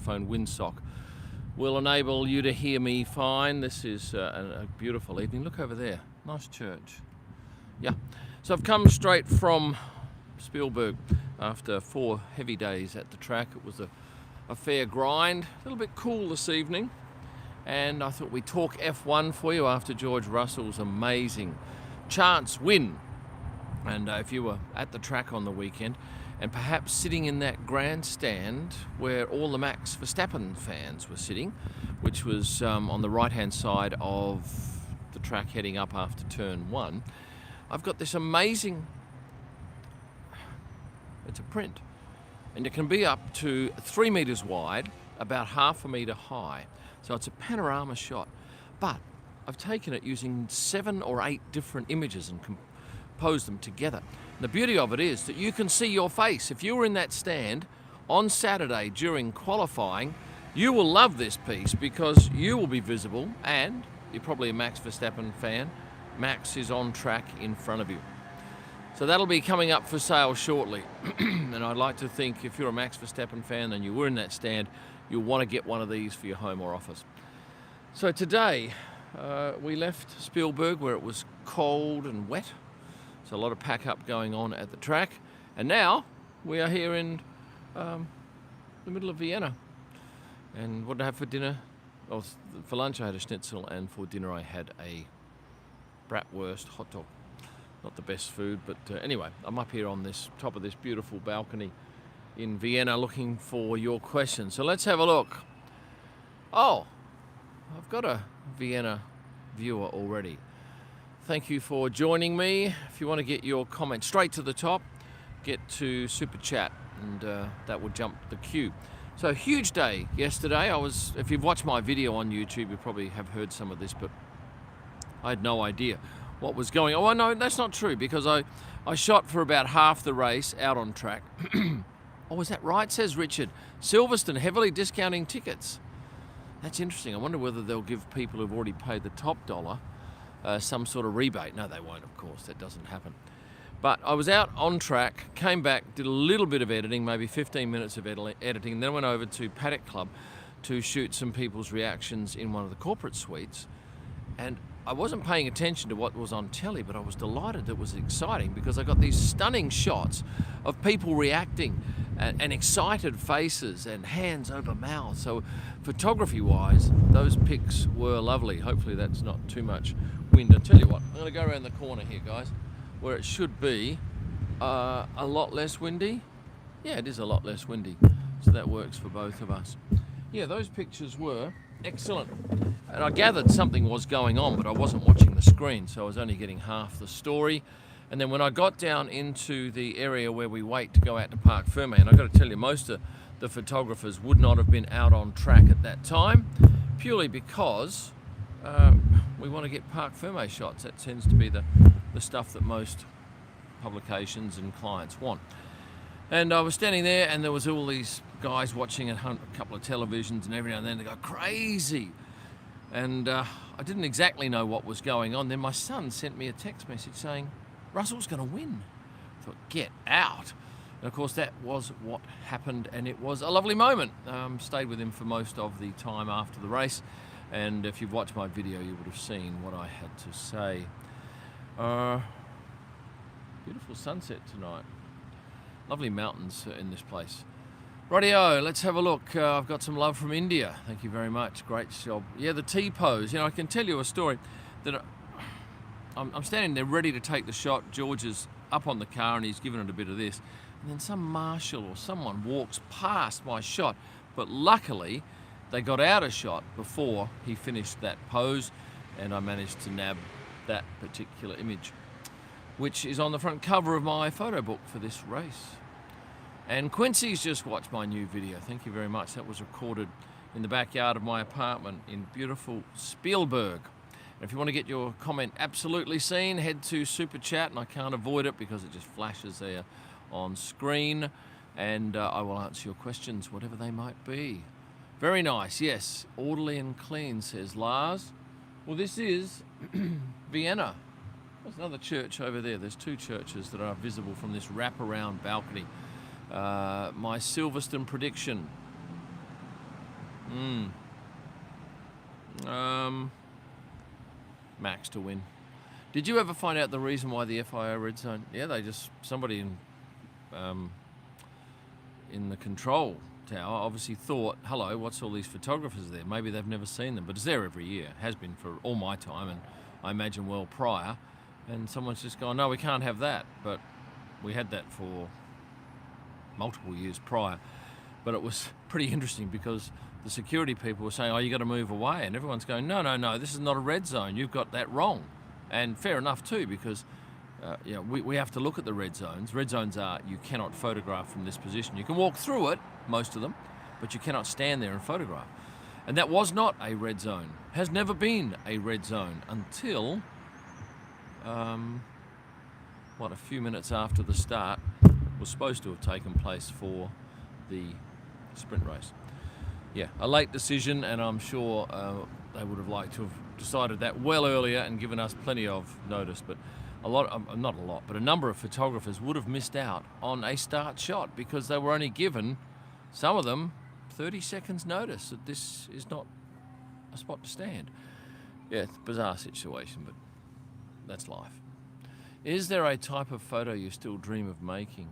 microphone windsock will enable you to hear me fine. This is a beautiful evening. Look over there, nice church. Yeah, so I've come straight from Spielberg after 4 heavy days at the track. It was a fair grind, a little bit cool this evening, and I thought we'd talk F1 for you after George Russell's amazing chance win. And if you were at the track on the weekend and perhaps sitting in that grandstand where all the Max Verstappen fans were sitting, which was on the right-hand side of the track heading up after turn 1, I've got this amazing, it's a print, and it can be up to 3 meters wide, about half a meter high. So it's a panorama shot, but I've taken it using 7 or 8 different images and composed them together. The beauty of it is that you can see your face. If you were in that stand on Saturday during qualifying, you will love this piece because you will be visible, and you're probably a Max Verstappen fan. Max is on track in front of you. So that'll be coming up for sale shortly. And I'd like to think if you're a Max Verstappen fan and you were in that stand, you'll want to get one of these for your home or office. So today we left Spielberg where it was cold and wet. So a lot of pack up going on at the track. And now we are here in the middle of Vienna. And what did I have for dinner? Well, for lunch I had a schnitzel, and for dinner I had a bratwurst hot dog. Not the best food, but anyway, I'm up here on this top of this beautiful balcony in Vienna looking for your questions. So let's have a look. Oh, I've got a Vienna viewer already. Thank you for joining me. If you want to get your comment straight to the top, get to Super Chat, and that will jump the queue. So huge day yesterday. If you've watched my video on YouTube, you probably have heard some of this, but I had no idea what was going on. Oh, no, that's not true, because I shot for about half the race out on track. Oh, is that right? Says Richard. Silverstone heavily discounting tickets. That's interesting. I wonder whether they'll give people who've already paid the top dollar some sort of rebate. No, they won't, of course. That doesn't happen. But I was out on track, came back, did a little bit of editing, maybe 15 minutes of editing, then went over to Paddock Club to shoot some people's reactions in one of the corporate suites. And I wasn't paying attention to what was on telly, but I was delighted it was exciting because I got these stunning shots of people reacting and excited faces and hands over mouth. So photography-wise, those pics were lovely. Hopefully that's not too much wind. I tell you what, I'm going to go around the corner here, guys, where it should be a lot less windy. Yeah, it is a lot less windy, so that works for both of us. Yeah, those pictures were excellent. And I gathered something was going on, but I wasn't watching the screen, so I was only getting half the story. And then when I got down into the area where we wait to go out to Parc Fermé, and I've got to tell you, most of the photographers would not have been out on track at that time, purely because we want to get Parc Fermé shots. That tends to be the stuff that most publications and clients want. And I was standing there, and there was all these guys watching a couple of televisions, and every now and then they go crazy. And I didn't exactly know what was going on. Then my son sent me a text message saying, Russell's going to win. I thought, get out. And of course that was what happened, and it was a lovely moment. Stayed with him for most of the time after the race, and if you've watched my video you would have seen what I had to say. Beautiful sunset tonight. Lovely mountains in this place. Rightio, let's have a look. I've got some love from India. Thank you very much. Great job. Yeah, the T-pose. You know, I can tell you a story that I'm standing there ready to take the shot. George is up on the car and he's given it a bit of this. And then some marshal or someone walks past my shot. But luckily, they got out of shot before he finished that pose, and I managed to nab that particular image, which is on the front cover of my photo book for this race. And Quincy's just watched my new video. Thank you very much. That was recorded in the backyard of my apartment in beautiful Spielberg. And if you want to get your comment absolutely seen, head to Super Chat, and I can't avoid it because it just flashes there on screen, and I will answer your questions, whatever they might be. Very nice, yes. Orderly and clean, says Lars. Well, this is Vienna. There's another church over there. There's 2 churches that are visible from this wraparound balcony. My Silverstone prediction. Max to win. Did you ever find out the reason why the FIO red zone? Yeah, somebody in the control tower obviously thought, hello, what's all these photographers there? Maybe they've never seen them, but it's there every year. Has been for all my time, and I imagine well prior. And someone's just gone, no, we can't have that. But we had that for multiple years prior. But it was pretty interesting because the security people were saying, oh, you got to move away. And everyone's going, no, this is not a red zone. You've got that wrong. And fair enough too, because we have to look at the red zones. Red zones are, you cannot photograph from this position. You can walk through it, most of them, but you cannot stand there and photograph. And that was not a red zone. Has never been a red zone until, a few minutes after the start was supposed to have taken place for the sprint race. Yeah, a late decision, and I'm sure they would have liked to have decided that well earlier and given us plenty of notice. But a number of photographers would have missed out on a start shot because they were only given, some of them, 30 seconds notice that this is not a spot to stand. Yeah, it's a bizarre situation, but that's life. Is there a type of photo you still dream of making?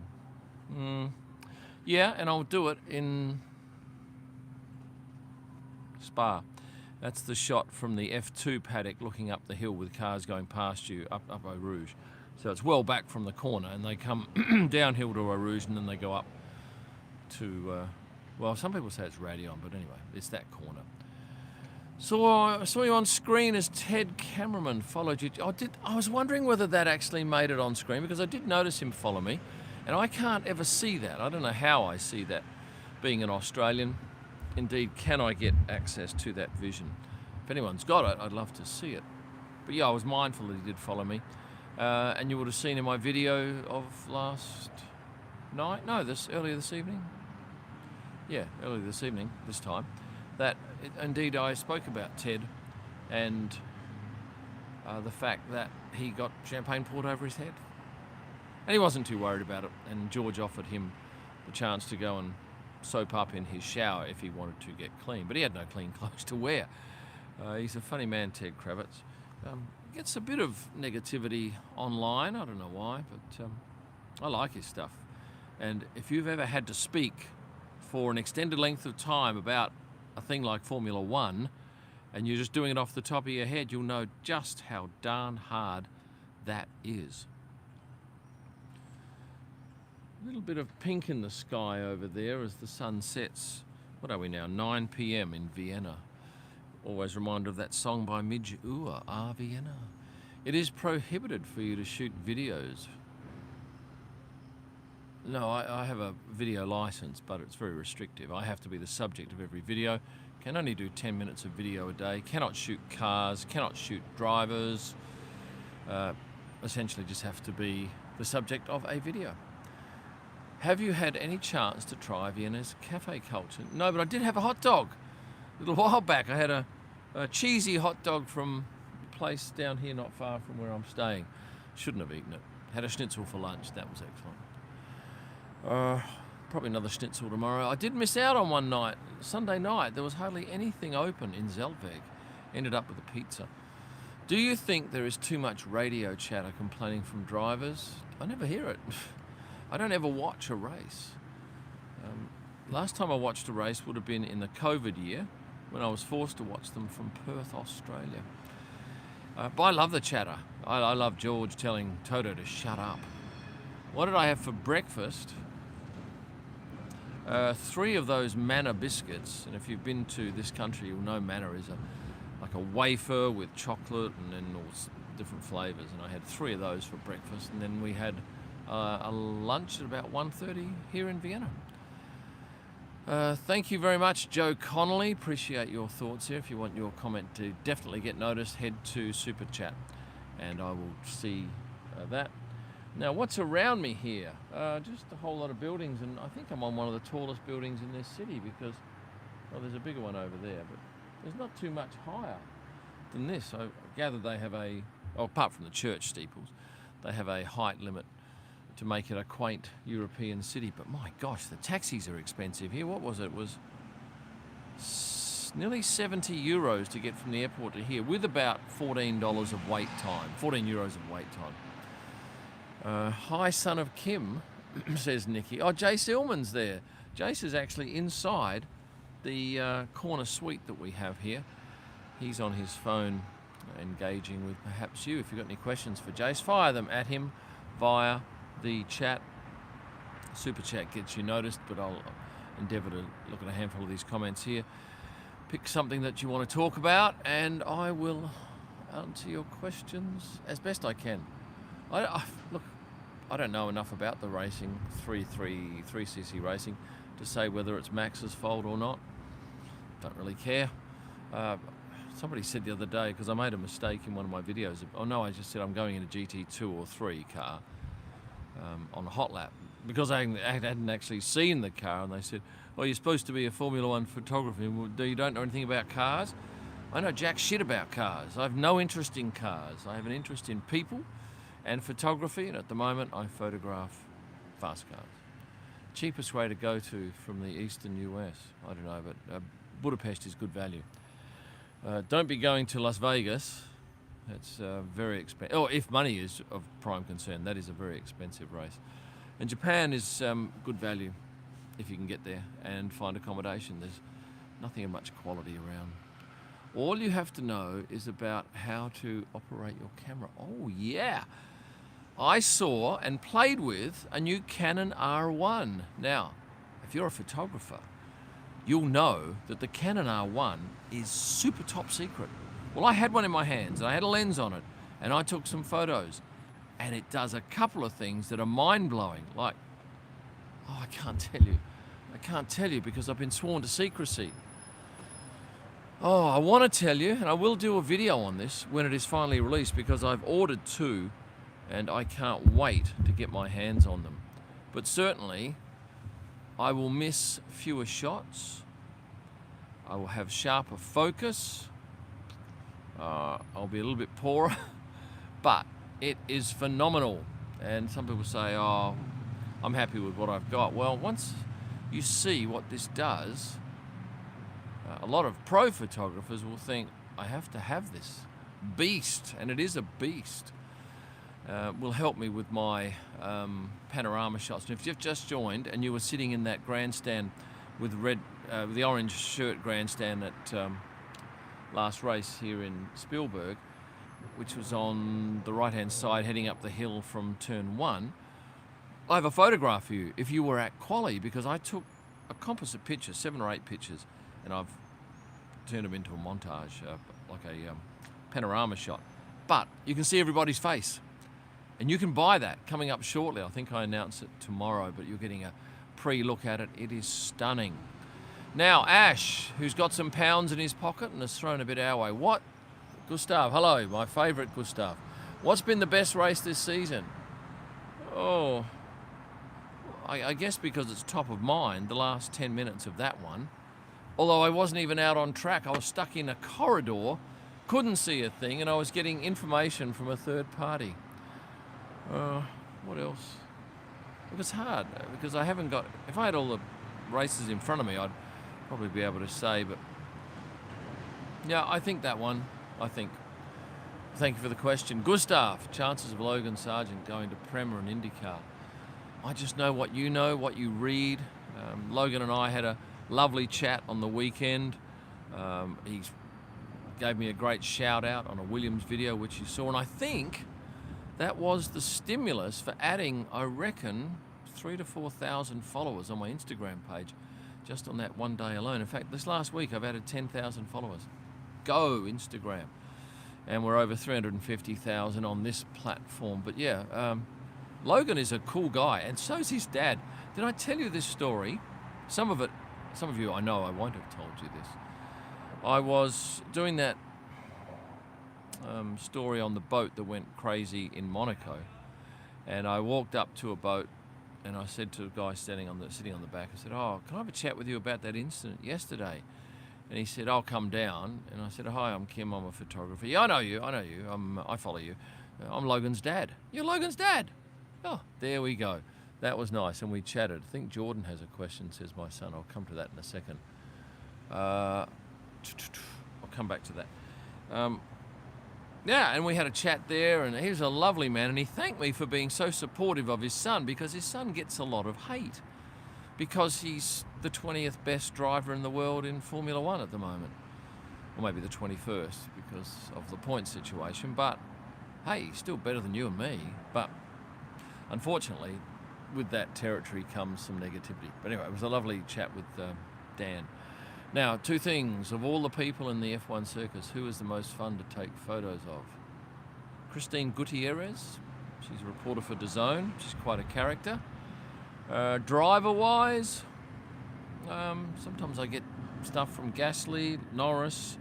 Yeah, and I'll do it in Spa. That's the shot from the F2 paddock looking up the hill with cars going past you up Eau Rouge. So it's well back from the corner, and they come downhill to Eau Rouge, and then they go up to, some people say it's Radion, but anyway, it's that corner. So I saw you on screen as Ted Cameraman followed you. I was wondering whether that actually made it on screen, because I did notice him follow me, and I can't ever see that. I don't know how I see that, being an Australian. Indeed, can I get access to that vision? If anyone's got it, I'd love to see it. But yeah, I was mindful that he did follow me. And you would have seen in my video of last night, earlier this evening. Yeah, earlier this evening, this time, that indeed I spoke about Ted and the fact that he got champagne poured over his head. And he wasn't too worried about it, and George offered him the chance to go and soap up in his shower if he wanted to get clean, but he had no clean clothes to wear. He's a funny man, Ted Kravitz. Gets a bit of negativity online, I don't know why, but I like his stuff. And if you've ever had to speak for an extended length of time about a thing like Formula One, and you're just doing it off the top of your head, you'll know just how darn hard that is. A little bit of pink in the sky over there as the sun sets. What are we now? 9 p.m. in Vienna. Always reminded of that song by Midge Ure, Vienna. It is prohibited for you to shoot videos. No, I have a video license, but it's very restrictive. I have to be the subject of every video. Can only do 10 minutes of video a day. Cannot shoot cars, cannot shoot drivers. Essentially just have to be the subject of a video. Have you had any chance to try Vienna's cafe culture? No, but I did have a hot dog. A little while back, I had a cheesy hot dog from a place down here not far from where I'm staying. Shouldn't have eaten it. Had a schnitzel for lunch. That was excellent. Probably another schnitzel tomorrow. I did miss out on one night. Sunday night, there was hardly anything open in Zeltweg. Ended up with a pizza. Do you think there is too much radio chatter complaining from drivers? I never hear it. I don't ever watch a race. Last time I watched a race would have been in the COVID year, when I was forced to watch them from Perth, Australia. But I love the chatter. I love George telling Toto to shut up. What did I have for breakfast? 3 of those manna biscuits, and if you've been to this country, you'll know manna is like a wafer with chocolate and then all different flavours, and I had 3 of those for breakfast, and then we had a lunch at about 1:30 here in Vienna. Thank you very much, Joe Connolly. Appreciate your thoughts here. If you want your comment to definitely get noticed, head to Super Chat, and I will see that. Now, what's around me here? Just a whole lot of buildings, and I think I'm on one of the tallest buildings in this city because, well, there's a bigger one over there, but there's not too much higher than this. I gather they have apart from the church steeples, they have a height limit to make it a quaint European city. But my gosh, the taxis are expensive here. What was it? It was It's nearly 70 euros to get from the airport to here, with about $14 of wait time, 14 euros of wait time. Hi, son of Kim, says Nikki. Oh, Jace Illman's there. Jace is actually inside the corner suite that we have here. He's on his phone engaging with perhaps you. If you've got any questions for Jace, fire them at him via the chat. Super chat gets you noticed, but I'll endeavour to look at a handful of these comments here. Pick something that you want to talk about, and I will answer your questions as best I can. Look, I don't know enough about the racing, 3cc racing, to say whether it's Max's fault or not. Don't really care. Somebody said the other day, because I made a mistake in one of my videos. Oh no, I just said I'm going in a GT2 or 3 car on a hot lap, because I hadn't actually seen the car, and they said, well, you're supposed to be a Formula 1 photographer. You don't know anything about cars? I know jack shit about cars. I have no interest in cars. I have an interest in people and photography, and at the moment I photograph fast cars. Cheapest way to go to from the eastern US, I don't know, but Budapest is good value. Don't be going to Las Vegas. That's very expensive. Oh, if money is of prime concern, that is a very expensive race. And Japan is good value if you can get there and find accommodation. There's nothing of much quality around. All you have to know is about how to operate your camera. Oh yeah, I saw and played with a new Canon R1. Now, if you're a photographer, you'll know that the Canon R1 is super top secret. Well, I had one in my hands, and I had a lens on it, and I took some photos, and it does a couple of things that are mind-blowing, like, oh, I can't tell you because I've been sworn to secrecy. Oh, I want to tell you, and I will do a video on this when it is finally released, because I've ordered 2, and I can't wait to get my hands on them. But certainly, I will miss fewer shots. I will have sharper focus. I'll be a little bit poorer, but it is phenomenal. And some people say, oh, I'm happy with what I've got. Well, once you see what this does, a lot of pro photographers will think, I have to have this beast, and it is a beast. Will help me with my panorama shots. And if you've just joined and you were sitting in that grandstand with the orange shirt grandstand at last race here in Spielberg, which was on the right-hand side heading up the hill from turn 1, I have a photograph for you if you were at quali, because I took a composite picture, 7 or 8 pictures, and I've turned them into a montage, like a panorama shot. But you can see everybody's face. And you can buy that coming up shortly. I think I announce it tomorrow, but you're getting a pre-look at it. It is stunning. Now, Ash, who's got some pounds in his pocket and has thrown a bit our way. What? Gustav, hello, my favourite Gustav. What's been the best race this season? Oh, I guess because it's top of mind, the last 10 minutes of that one. Although I wasn't even out on track. I was stuck in a corridor, couldn't see a thing, and I was getting information from a third party. What else? It was hard because I haven't got... If I had all the races in front of me, I'd probably be able to say, but... Yeah, I think that one. Thank you for the question. Gustav, chances of Logan Sargent going to Prema and IndyCar. I just know what you know, what you read. Logan and I had a lovely chat on the weekend. He gave me a great shout out on a Williams video, which you saw, and I think that was the stimulus for adding, I reckon, 3,000 to 4,000 followers on my Instagram page just on that one day alone. In fact, this last week I've added 10,000 followers. Go Instagram. And we're over 350,000 on this platform. But yeah, Logan is a cool guy, and so's his dad. Did I tell you this story? Some of you I know I won't have told you this. I was doing that story on the boat that went crazy in Monaco, and I walked up to a boat and I said to a guy sitting on the back, I said, oh, can I have a chat with you about that incident yesterday? And he said, I'll come down. And I said, hi, I'm Kim, I'm a photographer. Yeah, I know you, I follow you. I'm Logan's dad. You're Logan's dad? Oh, there we go. That was nice, and we chatted. I think Jordan has a question, says my son. I'll come to that in a second. I'll come back to that. Yeah, and we had a chat there, and he was a lovely man, and he thanked me for being so supportive of his son, because his son gets a lot of hate because he's the 20th best driver in the world in Formula One at the moment. Or maybe the 21st because of the point situation, but hey, he's still better than you and me. But unfortunately, with that territory comes some negativity. But anyway, it was a lovely chat with Dan. Now, two things. Of all the people in the F1 circus, who is the most fun to take photos of? Christine Gutierrez. She's a reporter for DAZN. She's quite a character. Driver-wise, sometimes I get stuff from Gasly, Norris,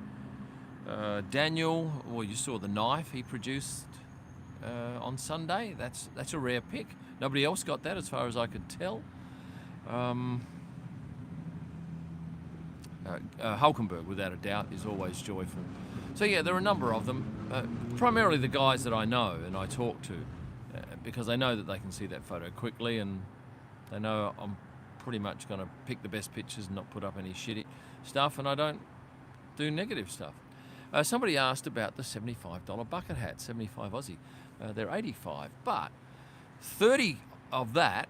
Daniel. Well, you saw the knife he produced on Sunday. That's a rare pick. Nobody else got that as far as I could tell. Hulkenberg, without a doubt, is always joyful. So yeah, there are a number of them, primarily the guys that I know and I talk to, because they know that they can see that photo quickly, and they know I'm pretty much going to pick the best pictures and not put up any shitty stuff, and I don't do negative stuff. Somebody asked about the $75 bucket hat, 75 Aussie. They're 85, but 30 of that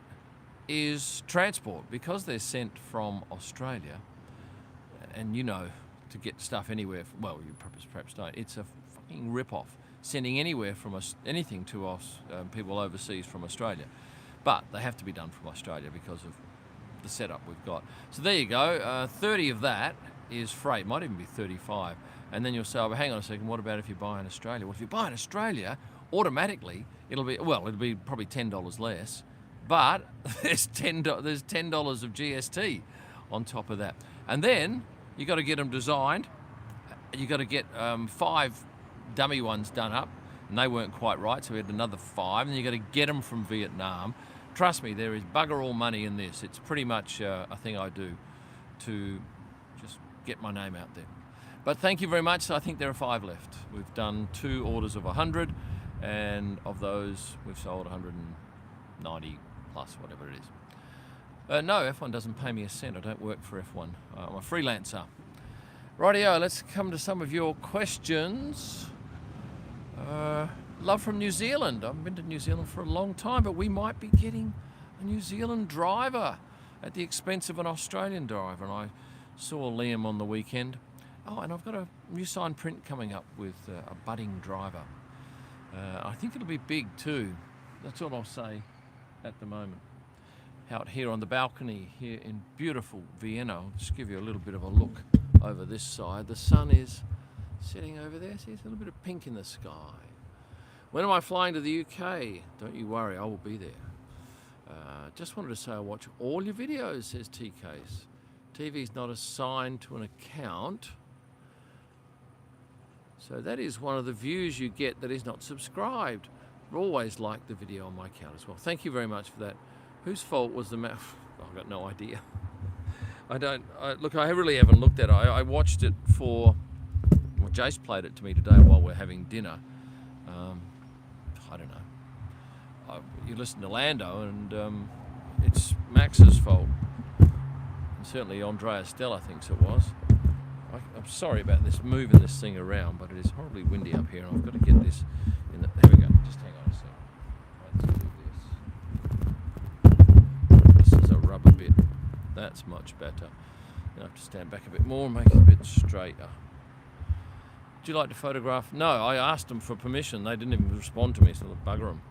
is transport, because they're sent from Australia. And you know, to get stuff anywhere, well, you perhaps don't, it's a fucking rip-off, sending anywhere from us, anything to us, people overseas from Australia. But they have to be done from Australia because of the setup we've got. So there you go, 30 of that is freight, might even be 35. And then you'll say, oh, well, hang on a second, what about if you buy in Australia? Well, if you buy in Australia, automatically, it'll be probably $10 less, but there's $10 of GST on top of that. And then you got to get them designed. You got to get 5 dummy ones done up, and they weren't quite right, so we had another 5. And you got to get them from Vietnam. Trust me, there is bugger all money in this. It's pretty much a thing I do to just get my name out there. But thank you very much. I think there are 5 left. We've done 2 orders of 100, and of those we've sold 190 plus, whatever it is. No, F1 doesn't pay me a cent. I don't work for F1. I'm a freelancer. Rightio, let's come to some of your questions. Love from New Zealand. I haven't been to New Zealand for a long time, but we might be getting a New Zealand driver at the expense of an Australian driver. And I saw Liam on the weekend. Oh, and I've got a new sign print coming up with a budding driver. I think it'll be big too. That's all I'll say at the moment. Out here on the balcony here in beautiful Vienna. I'll just give you a little bit of a look over this side. The sun is setting over there. See, there's a little bit of pink in the sky. When am I flying to the UK? Don't you worry, I will be there. Just wanted to say I watch all your videos, says TK's. TV's not assigned to an account. So that is one of the views you get that is not subscribed. Always like the video on my account as well. Thank you very much for that. Whose fault was the map? I've got no idea. Look, I really haven't looked at it. I watched it for, well, Jace played it to me today while we're having dinner. I don't know. You listen to Lando, and it's Max's fault. And certainly Andrea Stella thinks it was. I'm sorry about this, moving this thing around, but it is horribly windy up here, and I've got to get this in the, there we go, just hang on a second. Let's do this. This is a rubber bit. That's much better. I have to stand back a bit more and make it a bit straighter. Would you like to photograph? No, I asked them for permission. They didn't even respond to me, so I'll bugger them.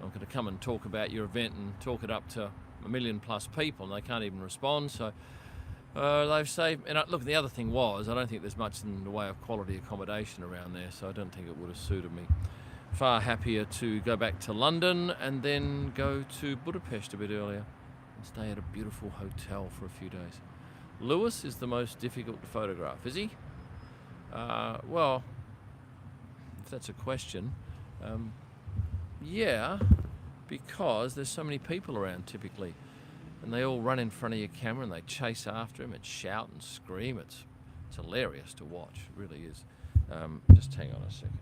I'm going to come and talk about your event and talk it up to 1 million plus people, and they can't even respond. So they've saved. And look, the other thing was, I don't think there's much in the way of quality accommodation around there, so I don't think it would have suited me. Far happier to go back to London and then go to Budapest a bit earlier and stay at a beautiful hotel for a few days. Lewis is the most difficult to photograph, is he? Well, if that's a question, yeah, because there's so many people around typically, and they all run in front of your camera and they chase after him and shout and scream. It's hilarious to watch, it really is. Just hang on a second,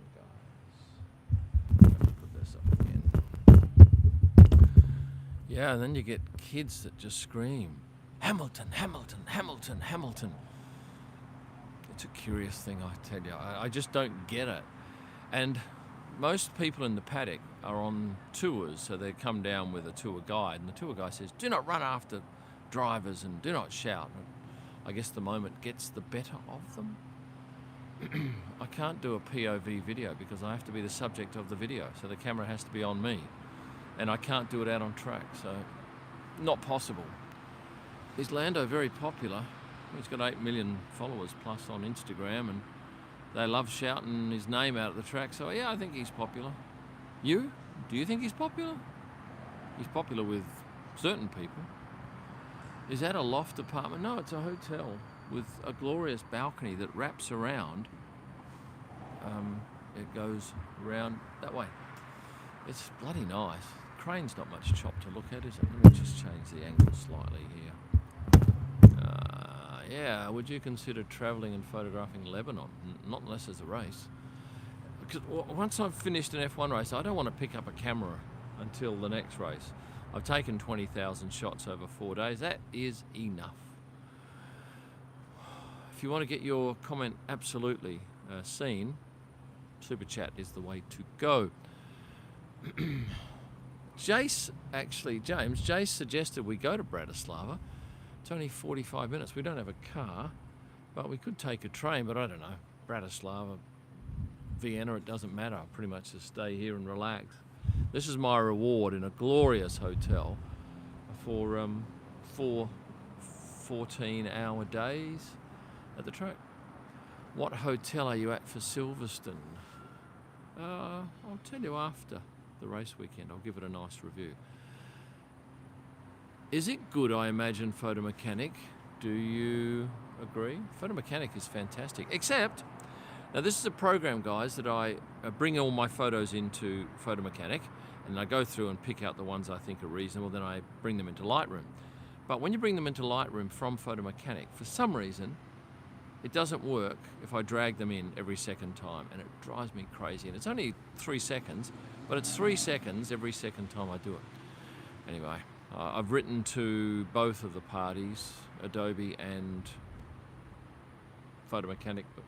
guys. Put this up again. Yeah, and then you get kids that just scream, Hamilton, Hamilton, Hamilton, Hamilton. It's a curious thing, I tell you. I just don't get it. And most people in the paddock are on tours, so they come down with a tour guide, and the tour guide says, do not run after drivers and do not shout. And I guess the moment gets the better of them. I can't do a POV video because I have to be the subject of the video, so the camera has to be on me, and I can't do it out on track, so not possible. Is Lando very popular? He's got 8 million followers plus on Instagram, and they love shouting his name out at the track, so yeah, I think he's popular. You? Do you think he's popular? He's popular with certain people. Is that a loft apartment? No, it's a hotel with a glorious balcony that wraps around. It goes around that way. It's bloody nice. Crane's not much chop to look at, is it? Let me just change the angle slightly here. Yeah, would you consider travelling and photographing Lebanon? Not unless there's a race. Because once I've finished an F1 race, I don't want to pick up a camera until the next race. I've taken 20,000 shots over 4 days. That is enough. If you want to get your comment absolutely seen, Super Chat is the way to go. Jace suggested we go to Bratislava. It's only 45 minutes. We don't have a car, but we could take a train, but I don't know. Bratislava, Vienna, it doesn't matter. I pretty much just stay here and relax. This is my reward in a glorious hotel for 4 14-hour days at the track. What hotel are you at for Silverstone? I'll tell you after the race weekend. I'll give it a nice review. Is it good, I imagine, Photo Mechanic? Do you agree? Photo Mechanic is fantastic. Except, now this is a program, guys, that I bring all my photos into Photo Mechanic, and I go through and pick out the ones I think are reasonable, then I bring them into Lightroom. But when you bring them into Lightroom from Photo Mechanic, for some reason, it doesn't work if I drag them in every second time, and it drives me crazy. And it's only 3 seconds, but it's 3 seconds every second time I do it. Anyway, I've written to both of the parties, Adobe and Photo Mechanic, but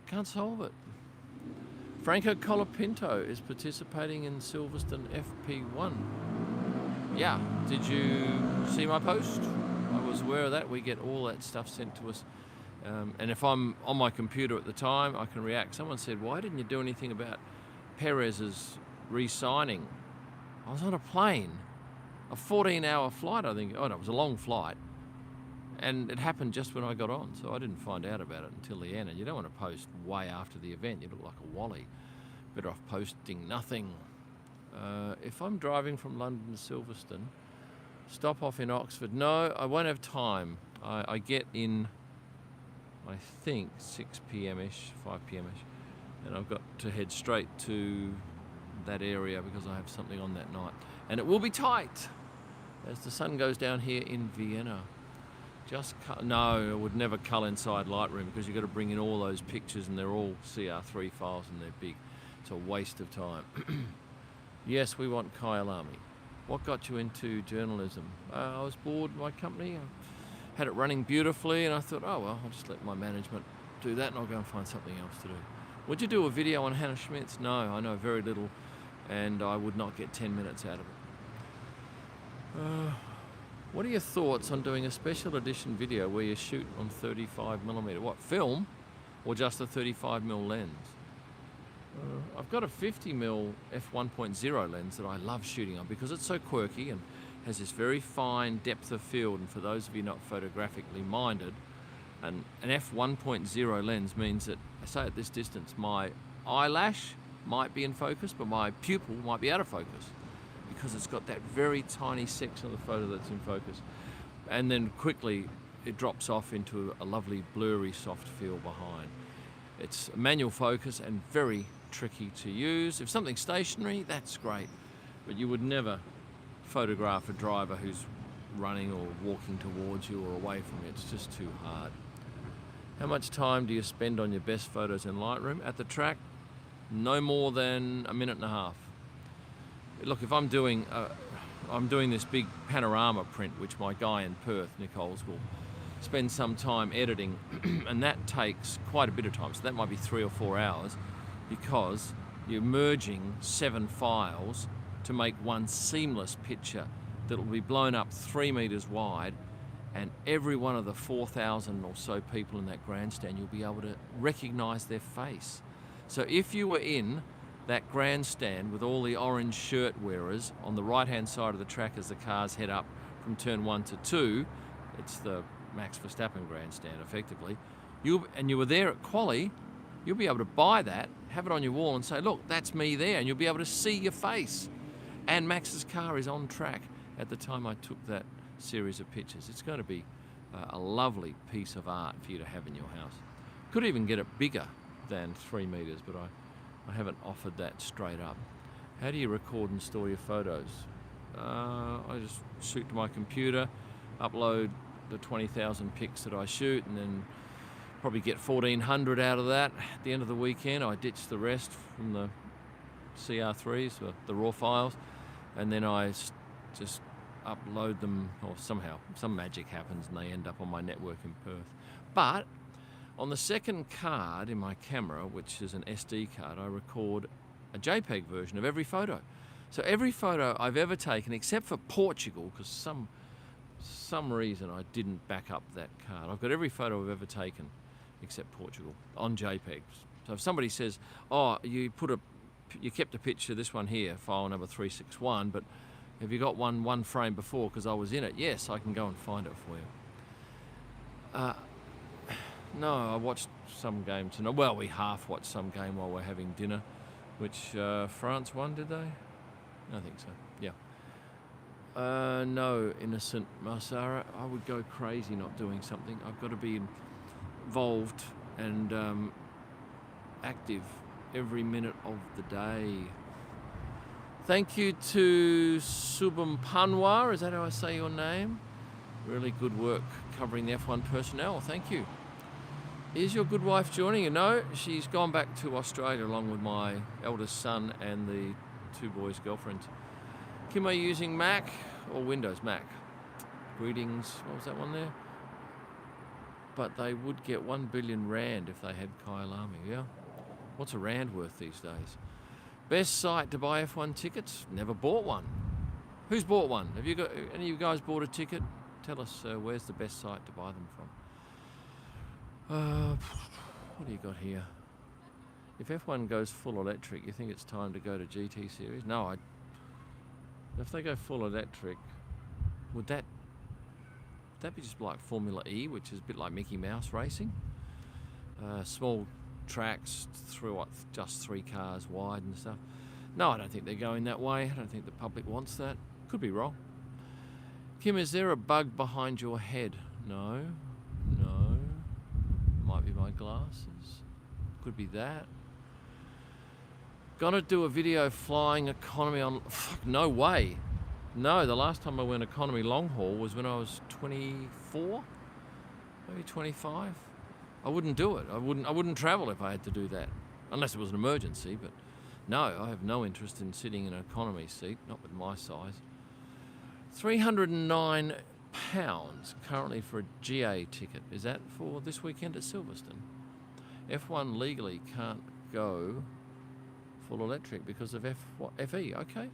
can't solve it. Franco Colapinto is participating in Silverstone FP1. Yeah, did you see my post? I was aware of that. We get all that stuff sent to us. And if I'm on my computer at the time, I can react. Someone said, why didn't you do anything about Perez's re-signing? I was on a plane. A 14-hour flight, I think. Oh, no, it was a long flight. And it happened just when I got on, so I didn't find out about it until the end. And you don't want to post way after the event. You look like a wally. Better off posting nothing. If I'm driving from London to Silverstone, stop off in Oxford. No, I won't have time. I get in, I think, 6 p.m.-ish, 5 p.m.-ish. And I've got to head straight to that area because I have something on that night. And it will be tight as the sun goes down here in Vienna. No, I would never cull inside Lightroom because you've got to bring in all those pictures and they're all CR3 files and they're big. It's a waste of time. Yes, we want Kyalami. What got you into journalism? I was bored with my company. I had it running beautifully and I thought, oh well, I'll just let my management do that and I'll go and find something else to do. Would you do a video on Hannah Schmitz? No, I know very little and I would not get 10 minutes out of it. What are your thoughts on doing a special edition video where you shoot on 35mm? What, film or just a 35mm lens? I've got a 50mm f1.0 lens that I love shooting on because it's so quirky and has this very fine depth of field. And for those of you not photographically minded, an f1.0 lens means that, I say at this distance, my eyelash might be in focus, but my pupil might be out of focus because it's got that very tiny section of the photo that's in focus. And then quickly it drops off into a lovely blurry soft field behind. It's manual focus and very tricky to use. If something's stationary, that's great, but you would never photograph a driver who's running or walking towards you or away from you. It's just too hard. How much time do you spend on your best photos in Lightroom? At the track, no more than a minute and a half. Look, if I'm doing this big panorama print, which my guy in Perth, Nick Holswell, spend some time editing, and that takes quite a bit of time. So that might be 3 or 4 hours, because you're merging 7 files to make one seamless picture that will be blown up 3 meters wide, and every one of the 4,000 or so people in that grandstand, you'll be able to recognize their face. So if you were in that grandstand with all the orange shirt wearers on the right-hand side of the track as the cars head up from turn 1 to 2, it's the Max Verstappen grandstand effectively, you were there at quali, you'll be able to buy that, have it on your wall and say, look, that's me there, and you'll be able to see your face. And Max's car is on track at the time I took that series of pictures. It's going to be a lovely piece of art for you to have in your house. Could even get it bigger than 3 meters, but I haven't offered that straight up. How do you record and store your photos? I just shoot to my computer, upload the 20,000 pics that I shoot, and then probably get 1,400 out of that. At the end of the weekend, I ditch the rest from the CR3s, the raw files, and then I just upload them, or somehow some magic happens and they end up on my network in Perth. But on the second card in my camera, which is an SD card, I record a JPEG version of every photo. So every photo I've ever taken, except for Portugal, because some reason I didn't back up that card. I've got every photo I've ever taken except Portugal on JPEGs. So if somebody says, oh, you kept a picture, this one here, file number 361, but have you got one frame before because I was in it? Yes, I can go and find it for you. No, I watched some game tonight. Well, we half watched some game while we're having dinner, which France won, did they? I think so, yeah. No, innocent Marsara, I would go crazy not doing something. I've got to be involved and active every minute of the day. Thank you to Subham Panwar, is that how I say your name? Really good work covering the F1 personnel, thank you. Is your good wife joining you? No, she's gone back to Australia along with my eldest son and the 2 boys' girlfriends. Kim, are you using Mac or Windows? Mac. Greetings, what was that one there? But they would get 1 billion rand if they had Kyalami, yeah? What's a rand worth these days? Best site to buy F1 tickets? Never bought one. Who's bought one? Have you got any of you guys bought a ticket? Tell us where's the best site to buy them from. What do you got here? If F1 goes full electric, you think it's time to go to GT series? No, if they go full electric, would that be just like Formula E, which is a bit like Mickey Mouse racing? Small tracks through just 3 cars wide and stuff. No, I don't think they're going that way. I don't think the public wants that. Could be wrong. Kim, is there a bug behind your head? No. Might be my glasses. Could be that. Gonna do a video flying economy on... No way. No, the last time I went economy long haul was when I was 24, maybe 25. I wouldn't do it. I wouldn't travel if I had to do that, unless it was an emergency. But no, I have no interest in sitting in an economy seat, not with my size. £309 currently for a GA ticket. Is that for this weekend at Silverstone? F1 legally can't go full electric because of FE. Okay.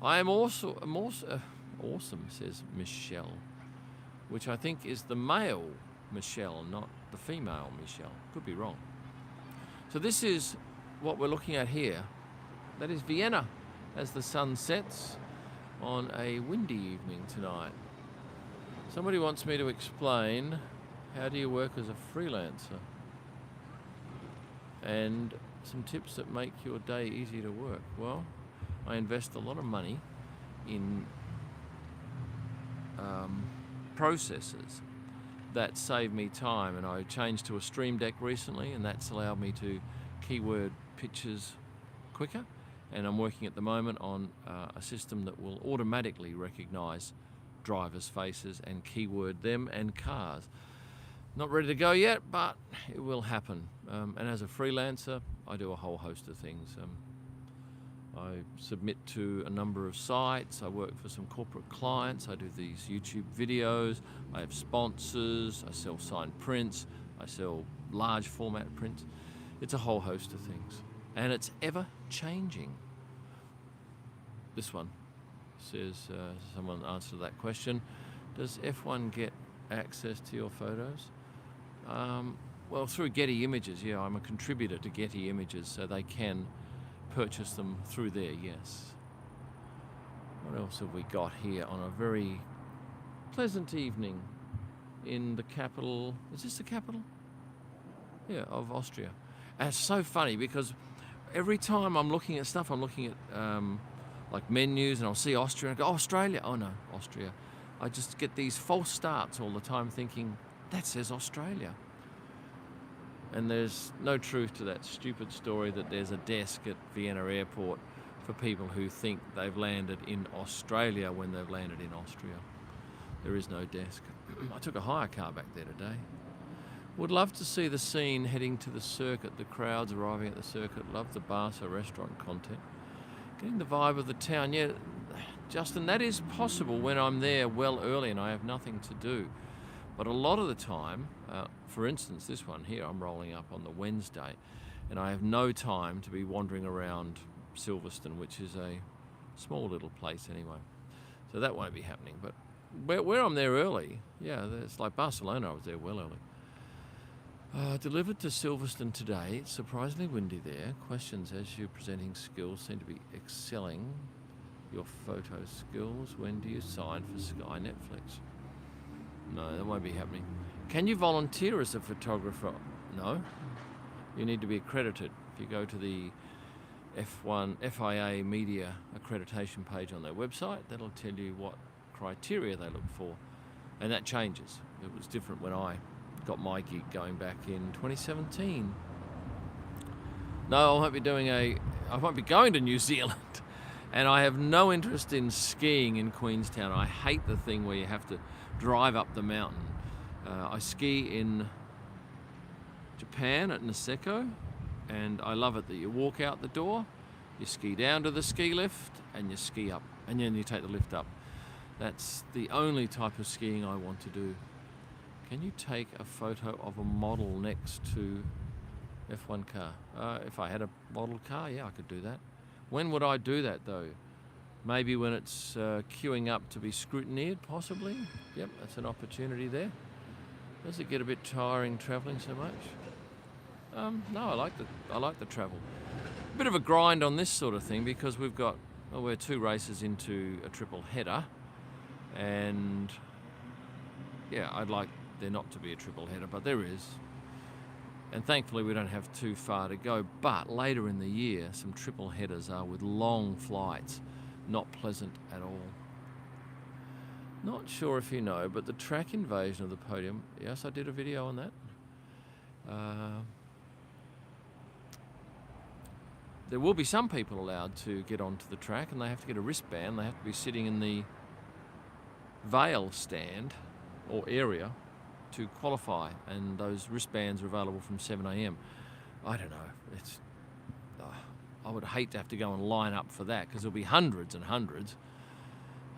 I'm also awesome, says Michelle, which I think is the male Michelle, not the female Michelle. Could be wrong. So this is what we're looking at here. That is Vienna as the sun sets on a windy evening tonight. Somebody wants me to explain how do you work as a freelancer and some tips that make your day easy to work. Well, I invest a lot of money in processes that save me time, and I changed to a Stream Deck recently, and that's allowed me to keyword pictures quicker, and I'm working at the moment on a system that will automatically recognize drivers' faces and keyword them and cars. Not ready to go yet, but it will happen. And as a freelancer, I do a whole host of things. I submit to a number of sites. I work for some corporate clients. I do these YouTube videos. I have sponsors. I sell signed prints. I sell large format prints. It's a whole host of things. And it's ever changing. This one says, someone answered that question. Does F1 get access to your photos? Well, through Getty Images, yeah, I'm a contributor to Getty Images, so they can purchase them through there, yes. What else have we got here on a very pleasant evening in the capital? Is this the capital? Yeah, of Austria. And it's so funny because every time I'm looking at stuff, I'm looking at like menus, and I'll see Austria and I go, oh, Australia. Oh no, Austria. I just get these false starts all the time thinking, that says Australia. And there's no truth to that stupid story that there's a desk at Vienna airport for people who think they've landed in Australia when they've landed in Austria. There is no desk. I took a hire car back there today. Would love to see the scene heading to the circuit, the crowds arriving at the circuit. Love the Barca restaurant content. Getting the vibe of the town. Yeah, Justin, that is possible when I'm there well early and I have nothing to do. But a lot of the time, for instance, this one here, I'm rolling up on the Wednesday, and I have no time to be wandering around Silverstone, which is a small little place anyway. So that won't be happening. But where I'm there early, yeah, it's like Barcelona, I was there well early. Delivered to Silverstone today. It's surprisingly windy there. Questions as you're presenting skills seem to be excelling your photo skills. When do you sign for Sky Netflix? No, that won't be happening. Can you volunteer as a photographer? No. You need to be accredited. If you go to the F1 FIA media accreditation page on their website, that'll tell you what criteria they look for. And that changes. It was different when I got my gig going back in 2017. No, I won't be going to New Zealand. And I have no interest in skiing in Queenstown. I hate the thing where you have to drive up the mountain. I ski in Japan at Niseko, and I love it that you walk out the door, you ski down to the ski lift, and you ski up, and then you take the lift up. That's the only type of skiing I want to do. Can you take a photo of a model next to F1 car? If I had a model car, yeah, I could do that. When would I do that though? Maybe when it's queuing up to be scrutinized, possibly. Yep, that's an opportunity there. Does it get a bit tiring travelling so much? No, I like the travel. A bit of a grind on this sort of thing because we're 2 races into a triple header, and yeah, I'd like there not to be a triple header, but there is. And thankfully we don't have too far to go. But later in the year, some triple headers are with long flights. Not pleasant at all. Not sure if you know, but the track invasion of the podium, yes, I did a video on that. There will be some people allowed to get onto the track, and they have to get a wristband. They have to be sitting in the veil stand or area to qualify, and those wristbands are available from 7 a.m. I don't know. I would hate to have to go and line up for that because there'll be hundreds and hundreds.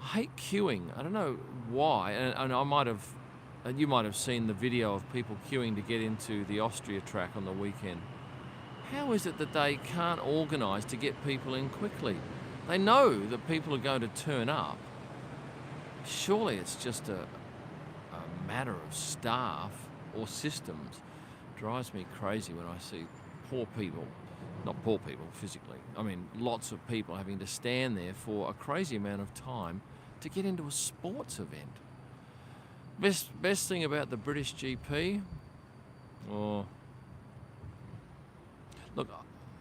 I hate queuing. I don't know why. And you might have seen the video of people queuing to get into the Austria track on the weekend. How is it that they can't organise to get people in quickly? They know that people are going to turn up. Surely it's just a matter of staff or systems. It drives me crazy when I see poor people, not poor people physically, I mean lots of people having to stand there for a crazy amount of time to get into a sports event. Best thing about the British GP, look,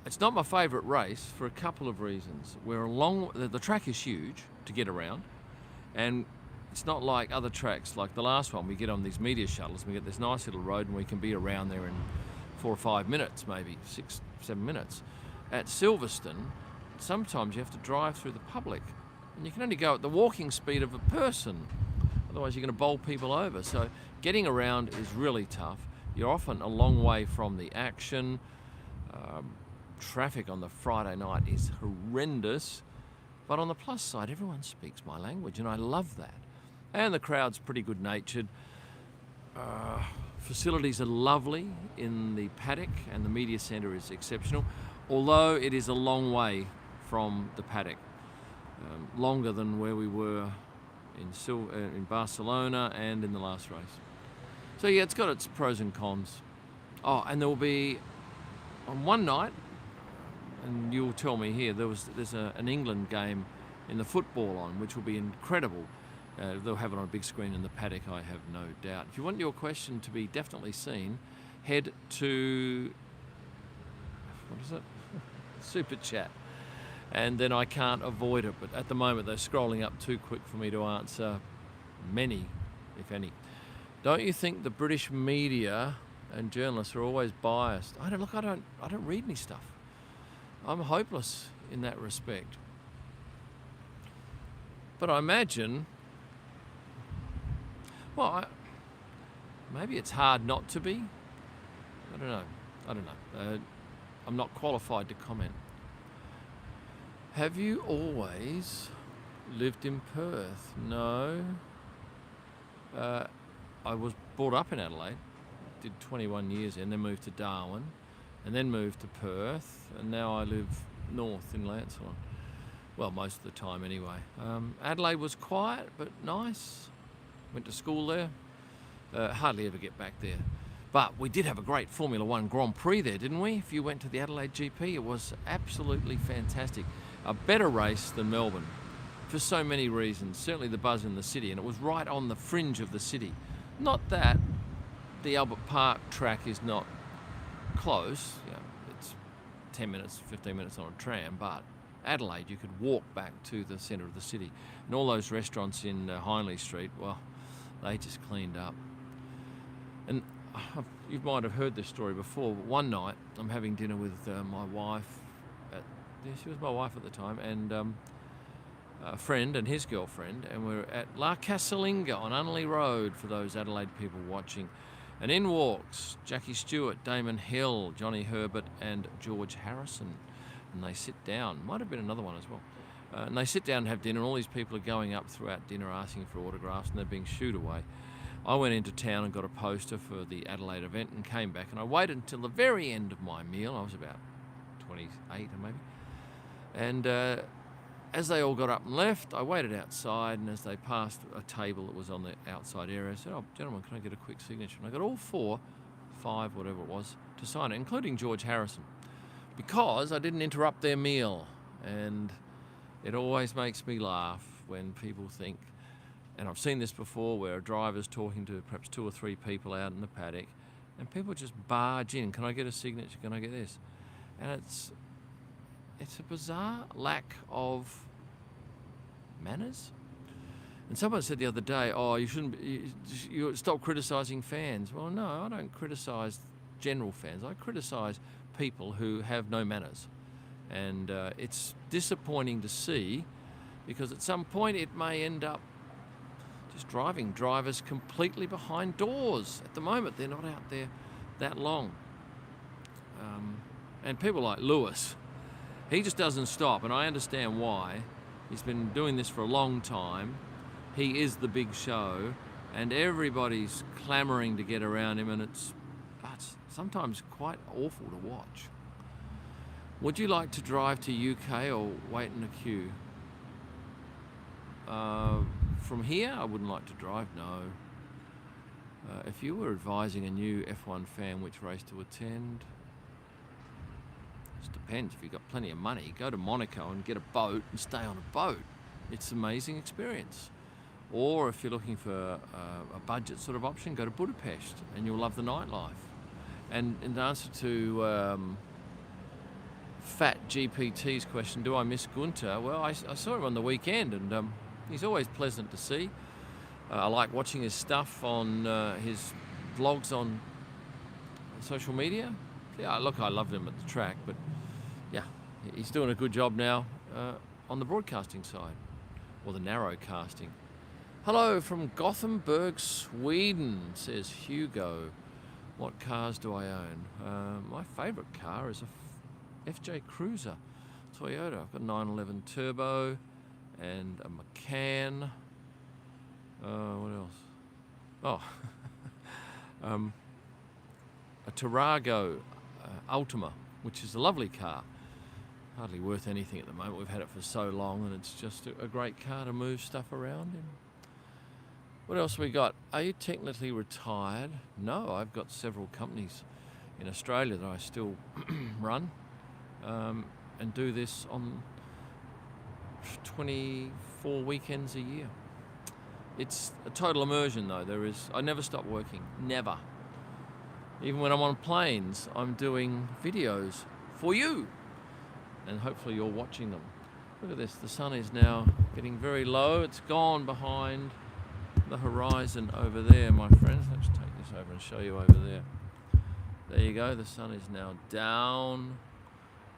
it's not my favourite race for a couple of reasons. The track is huge to get around, and it's not like other tracks, like the last one, we get on these media shuttles and we get this nice little road and we can be around there in 4 or 5 minutes, maybe 6, 7 minutes. At Silverstone, sometimes you have to drive through the public, and you can only go at the walking speed of a person. Otherwise you're going to bowl people over. So getting around is really tough. You're often a long way from the action. traffic on the Friday night is horrendous. But on the plus side, everyone speaks my language, and I love that. And the crowd's pretty good-natured. Facilities are lovely in the paddock, and the media centre is exceptional, although it is a long way from the paddock. Longer than where we were in Barcelona and in the last race. So yeah, it's got its pros and cons. Oh, and there will be, on one night, and you'll tell me here, there's an England game in the football on, which will be incredible. They'll have it on a big screen in the paddock, I have no doubt. If you want your question to be definitely seen, head to, what is it? Super Chat. And then I can't avoid it, but at the moment they're scrolling up too quick for me to answer many, if any. Don't you think the British media and journalists are always biased? I don't read any stuff. I'm hopeless in that respect. But I imagine, maybe it's hard not to be. I don't know. I'm not qualified to comment. Have you always lived in Perth? No. I was brought up in Adelaide, did 21 years and then moved to Darwin, and then moved to Perth, and now I live north in Lancelot. Well, most of the time anyway. Adelaide was quiet but nice. Went to school there. Hardly ever get back there. But we did have a great Formula One Grand Prix there, didn't we? If you went to the Adelaide GP, it was absolutely fantastic. A better race than Melbourne for so many reasons. Certainly the buzz in the city, and it was right on the fringe of the city. Not that the Albert Park track is not close. It's 10 minutes, 15 minutes on a tram, but Adelaide, you could walk back to the centre of the city. And all those restaurants in Hindley Street, well, they just cleaned up. And you might have heard this story before, but one night I'm having dinner with my wife. She was my wife at the time, and a friend and his girlfriend, and we're at La Casalinga on Unley Road for those Adelaide people watching. And in walks Jackie Stewart, Damon Hill, Johnny Herbert and George Harrison. And they sit down, might have been another one as well. And they sit down and have dinner, and all these people are going up throughout dinner asking for autographs, and they're being shooed away. I went into town and got a poster for the Adelaide event and came back, and I waited until the very end of my meal. I was about 28 maybe. And as they all got up and left, I waited outside, and as they passed a table that was on the outside area, I said, "Oh, gentlemen, can I get a quick signature?" And I got all 5, whatever it was, to sign it, including George Harrison, because I didn't interrupt their meal. And it always makes me laugh when people think, and I've seen this before, where a driver's talking to perhaps 2 or 3 people out in the paddock, and people just barge in. "Can I get a signature? Can I get this?" And it's a bizarre lack of manners. And someone said the other day, "Oh, you shouldn't. You stop criticising fans." Well, no, I don't criticise general fans. I criticise people who have no manners, and it's disappointing to see, because at some point it may end up just driving drivers completely behind doors. At the moment, they're not out there that long. And people like Lewis, he just doesn't stop, and I understand why. He's been doing this for a long time. He is the big show, and everybody's clamouring to get around him, and it's sometimes quite awful to watch. Would you like to drive to UK or wait in a queue? From here, I wouldn't like to drive, no. If you were advising a new F1 fan which race to attend, it depends. If you've got plenty of money, go to Monaco and get a boat and stay on a boat. It's an amazing experience. Or if you're looking for a budget sort of option, go to Budapest and you'll love the nightlife. And in answer to Fat GPT's question, do I miss Gunter? Well, I saw him on the weekend, and he's always pleasant to see. I like watching his stuff on his vlogs on social media. Yeah, look, I loved him at the track, but yeah, he's doing a good job now on the broadcasting side, or the narrow casting. Hello from Gothenburg, Sweden, says Hugo. What cars do I own? My favourite car is FJ Cruiser, Toyota. I've got a 911 Turbo and a Macan. What else? Oh, a Tarago Ultima, which is a lovely car. Hardly worth anything at the moment. We've had it for so long, and it's just a great car to move stuff around in. What else we got? Are you technically retired? No, I've got several companies in Australia that I still run and do this on 24 weekends a year. It's a total immersion though. I never stop working, never. Even when I'm on planes, I'm doing videos for you, and hopefully you're watching them. Look at this, the sun is now getting very low. It's gone behind the horizon over there, my friends. Let's take this over and show you over there. There you go, the sun is now down,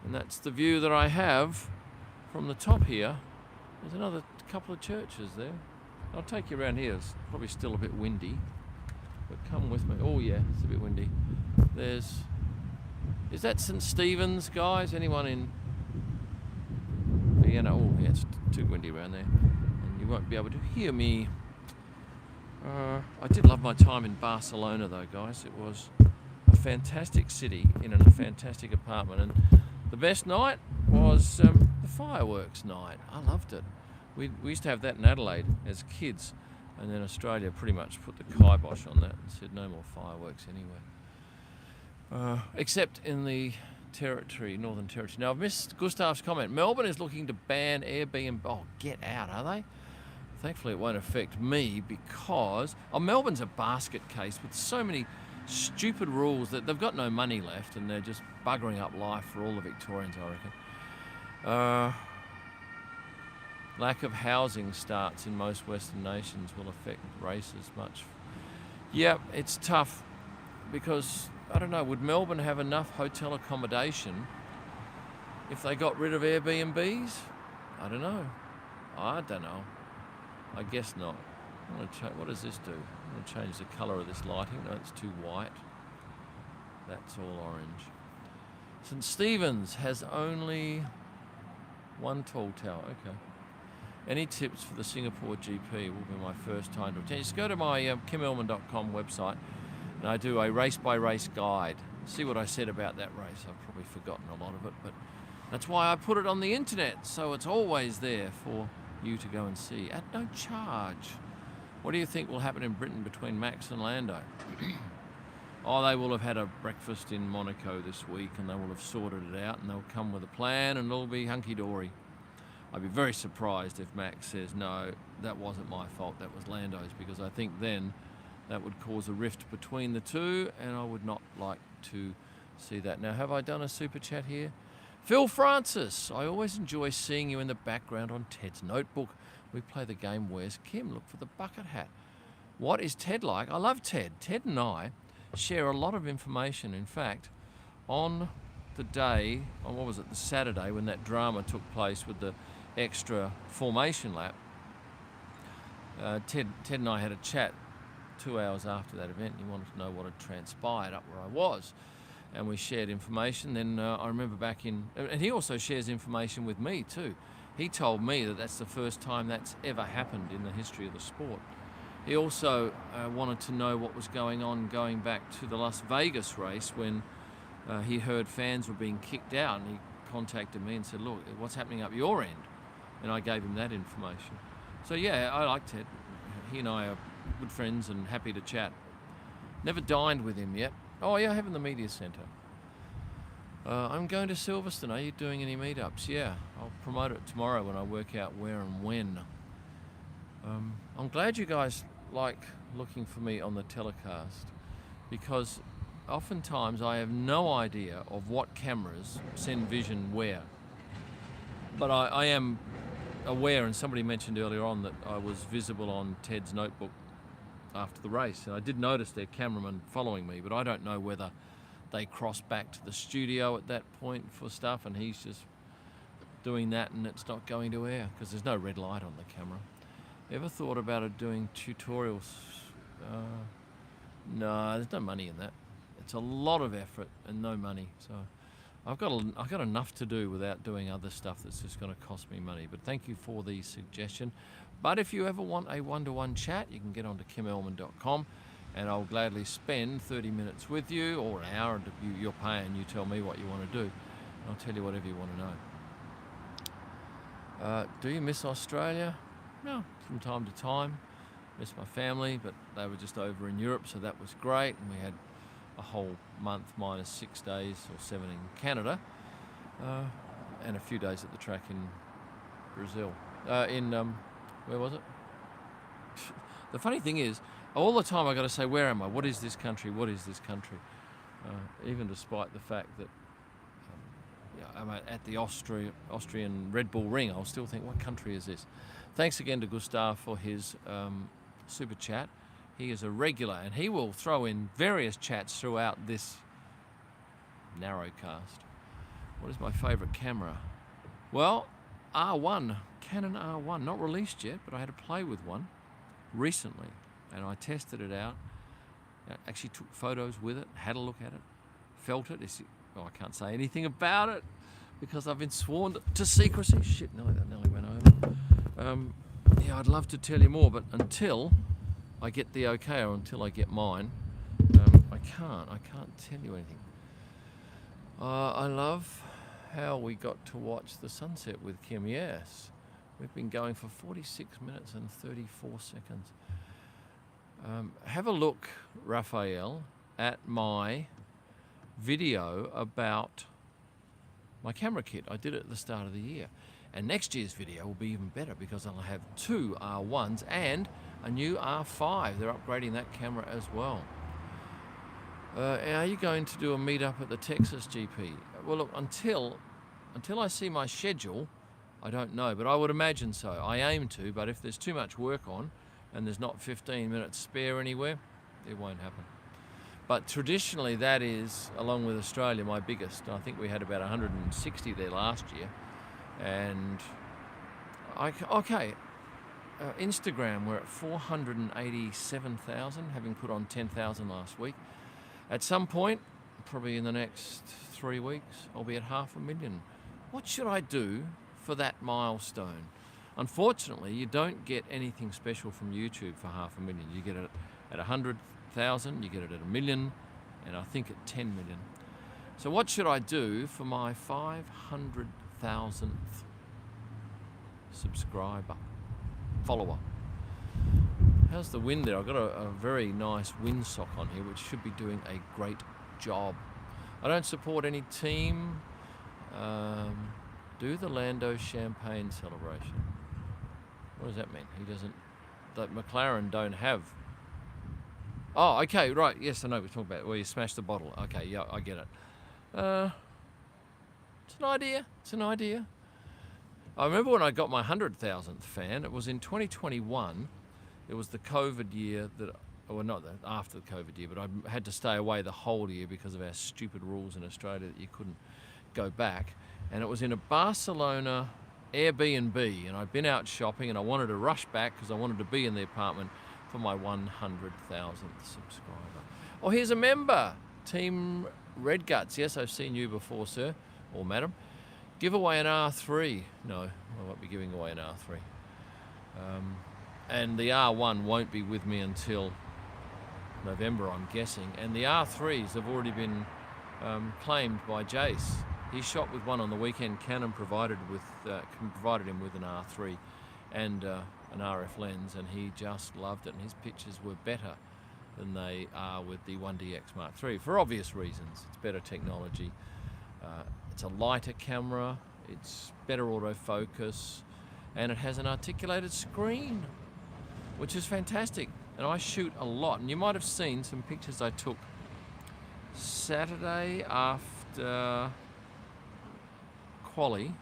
and that's the view that I have from the top here. There's another couple of churches there. I'll take you around here. It's probably still a bit windy, but come with me. Oh yeah, it's a bit windy. Is that St. Stephen's, guys? Anyone in Vienna? Oh yeah, it's too windy around there, and you won't be able to hear me. I did love my time in Barcelona though, guys. It was a fantastic city in a fantastic apartment, and the best night was the fireworks night. I loved it. We used to have that in Adelaide as kids, and then Australia pretty much put the kibosh on that and said no more fireworks anywhere. Except in the Northern Territory. Now I've missed Gustav's comment. Melbourne is looking to ban Airbnb. Oh, get out, are they? Thankfully it won't affect me because Melbourne's a basket case with so many stupid rules that they've got no money left, and they're just buggering up life for all the Victorians, I reckon. Lack of housing starts in most Western nations will affect races much. Yeah, it's tough because, I don't know, would Melbourne have enough hotel accommodation if they got rid of Airbnbs? I don't know. I guess not. What does this do? I'm going to change the colour of this lighting. No, it's too white. That's all orange. St. Stephen's has only one tall tower. Okay. Any tips for the Singapore GP will be my first time to attend. Just go to my kimellman.com website, and I do a race-by-race guide. See what I said about that race. I've probably forgotten a lot of it, but that's why I put it on the internet, so it's always there for you to go and see at no charge. What do you think will happen in Britain between Max and Lando? Oh, they will have had a breakfast in Monaco this week, and they will have sorted it out, and they'll come with a plan, and it'll be hunky-dory. I'd be very surprised if Max says, no, that wasn't my fault, that was Lando's, because I think then that would cause a rift between the two, and I would not like to see that. Now, have I done a super chat here? Phil Francis, I always enjoy seeing you in the background on Ted's notebook. We play the game Where's Kim? Look for the bucket hat. What is Ted like? I love Ted. Ted and I share a lot of information. In fact, on the day, the Saturday when that drama took place with the extra formation lap, Ted and I had a chat 2 hours after that event, and he wanted to know what had transpired up where I was. And we shared information. Then I remember and he also shares information with me too. He told me that that's the first time that's ever happened in the history of the sport. He also wanted to know what was going on going back to the Las Vegas race when he heard fans were being kicked out, and he contacted me and said, look, what's happening up your end? And I gave him that information. So yeah, I like Ted. He and I are good friends and happy to chat. Never dined with him yet. Oh yeah, I have in the media centre. I'm going to Silverstone. Are you doing any meetups? Yeah, I'll promote it tomorrow when I work out where and when. I'm glad you guys like looking for me on the telecast, because oftentimes I have no idea of what cameras send vision where. But I am aware, and somebody mentioned earlier on that I was visible on Ted's notebook after the race, and I did notice their cameraman following me, but I don't know whether they crossed back to the studio at that point for stuff and he's just doing that and it's not going to air because there's no red light on the camera. Ever thought about doing tutorials? No, there's no money in that. It's a lot of effort and no money, so I've got enough to do without doing other stuff that's just going to cost me money. But thank you for the suggestion. But if you ever want a one-to-one chat, you can get onto kimelman.com, and I'll gladly spend 30 minutes with you, or an hour. You're paying. You tell me what you want to do, and I'll tell you whatever you want to know. Do you miss Australia? No, from time to time. Miss my family, but they were just over in Europe, so that was great. And we had a whole month minus 6 days or 7 in Canada, and a few days at the track in Brazil. Where was it? The funny thing is, all the time I got to say, where am I? What is this country? What is this country? Even despite the fact that I'm at the Austrian Red Bull Ring, I'll still think, what country is this? Thanks again to Gustav for his super chat. He is a regular, and he will throw in various chats throughout this narrowcast. What is my favourite camera? Well, R1, Canon R1, not released yet, but I had to play with one recently, and I tested it out. Actually took photos with it, had a look at it, felt it. I can't say anything about it because I've been sworn to secrecy. Shit, that nearly went over. Yeah, I'd love to tell you more, but until I get the okay, or until I get mine, I can't tell you anything. I love how we got to watch the sunset with Kim. Yes, we've been going for 46 minutes and 34 seconds. Have a look, Raphael, at my video about my camera kit. I did it at the start of the year. And next year's video will be even better because I'll have 2 R1s and a new R5. They're upgrading that camera as well. Are you going to do a meetup at the Texas GP? Well, look, until I see my schedule, I don't know, but I would imagine so. I aim to, but if there's too much work on and there's not 15 minutes spare anywhere, it won't happen. But traditionally, that is, along with Australia, my biggest. I think we had about 160 there last year. And Instagram, we're at 487,000, having put on 10,000 last week. At some point, probably in the next 3 weeks, I'll be at 500,000. What should I do for that milestone? Unfortunately, you don't get anything special from YouTube for 500,000. You get it at 100,000, you get it at 1 million, and I think at 10 million. So what should I do for my 500,000th follower? How's the wind there? I've got a very nice windsock on here, which should be doing a great job. I don't support any team. Do the Lando champagne celebration. What does that mean? He doesn't. That McLaren don't have. Oh, okay, right. Yes, I know what we're talking about. Where you smash the bottle. Okay, yeah, I get it. It's an idea. It's an idea. I remember when I got my 100,000th fan. It was in 2021. It was the COVID year after the COVID year, but I had to stay away the whole year because of our stupid rules in Australia that you couldn't go back. And it was in a Barcelona Airbnb, and I'd been out shopping, and I wanted to rush back because I wanted to be in the apartment for my 100,000th subscriber. Oh, here's a member, Team Red Guts. Yes, I've seen you before, sir or madam. Give away an R3. No, I won't be giving away an R3. And the R1 won't be with me until November, I'm guessing. And the R3s have already been claimed by Jace. He shot with one on the weekend. Canon provided him with an R3 and an RF lens, and he just loved it. And his pictures were better than they are with the 1DX Mark III for obvious reasons. It's better technology. It's a lighter camera. It's better autofocus, and it has an articulated screen, which is fantastic. And I shoot a lot, and you might have seen some pictures I took Saturday after quali.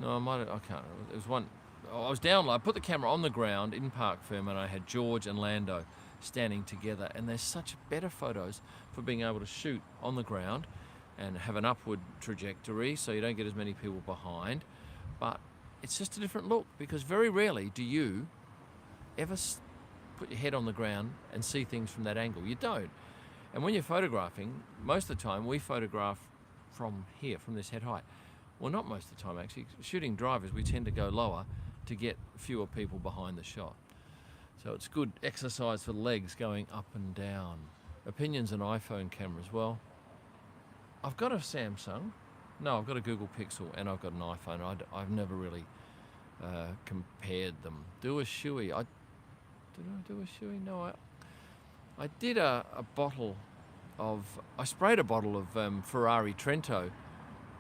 No, I can't. It was one. I was down. I put the camera on the ground in Park Ferme, and I had George and Lando standing together. And there's such better photos for being able to shoot on the ground and have an upward trajectory, so you don't get as many people behind. But it's just a different look, because very rarely do you ever put your head on the ground and see things from that angle. You don't. And when you're photographing, most of the time we photograph from here, from this head height. Well, not most of the time actually. Shooting drivers, we tend to go lower to get fewer people behind the shot. So it's good exercise for the legs going up and down. Opinions on iPhone cameras. Well, I've got a Samsung. No, I've got a Google Pixel and I've got an iPhone. I've never really compared them. Do a shoey. Did I do a shoey? No, I did a bottle of... I sprayed a bottle of Ferrari Trento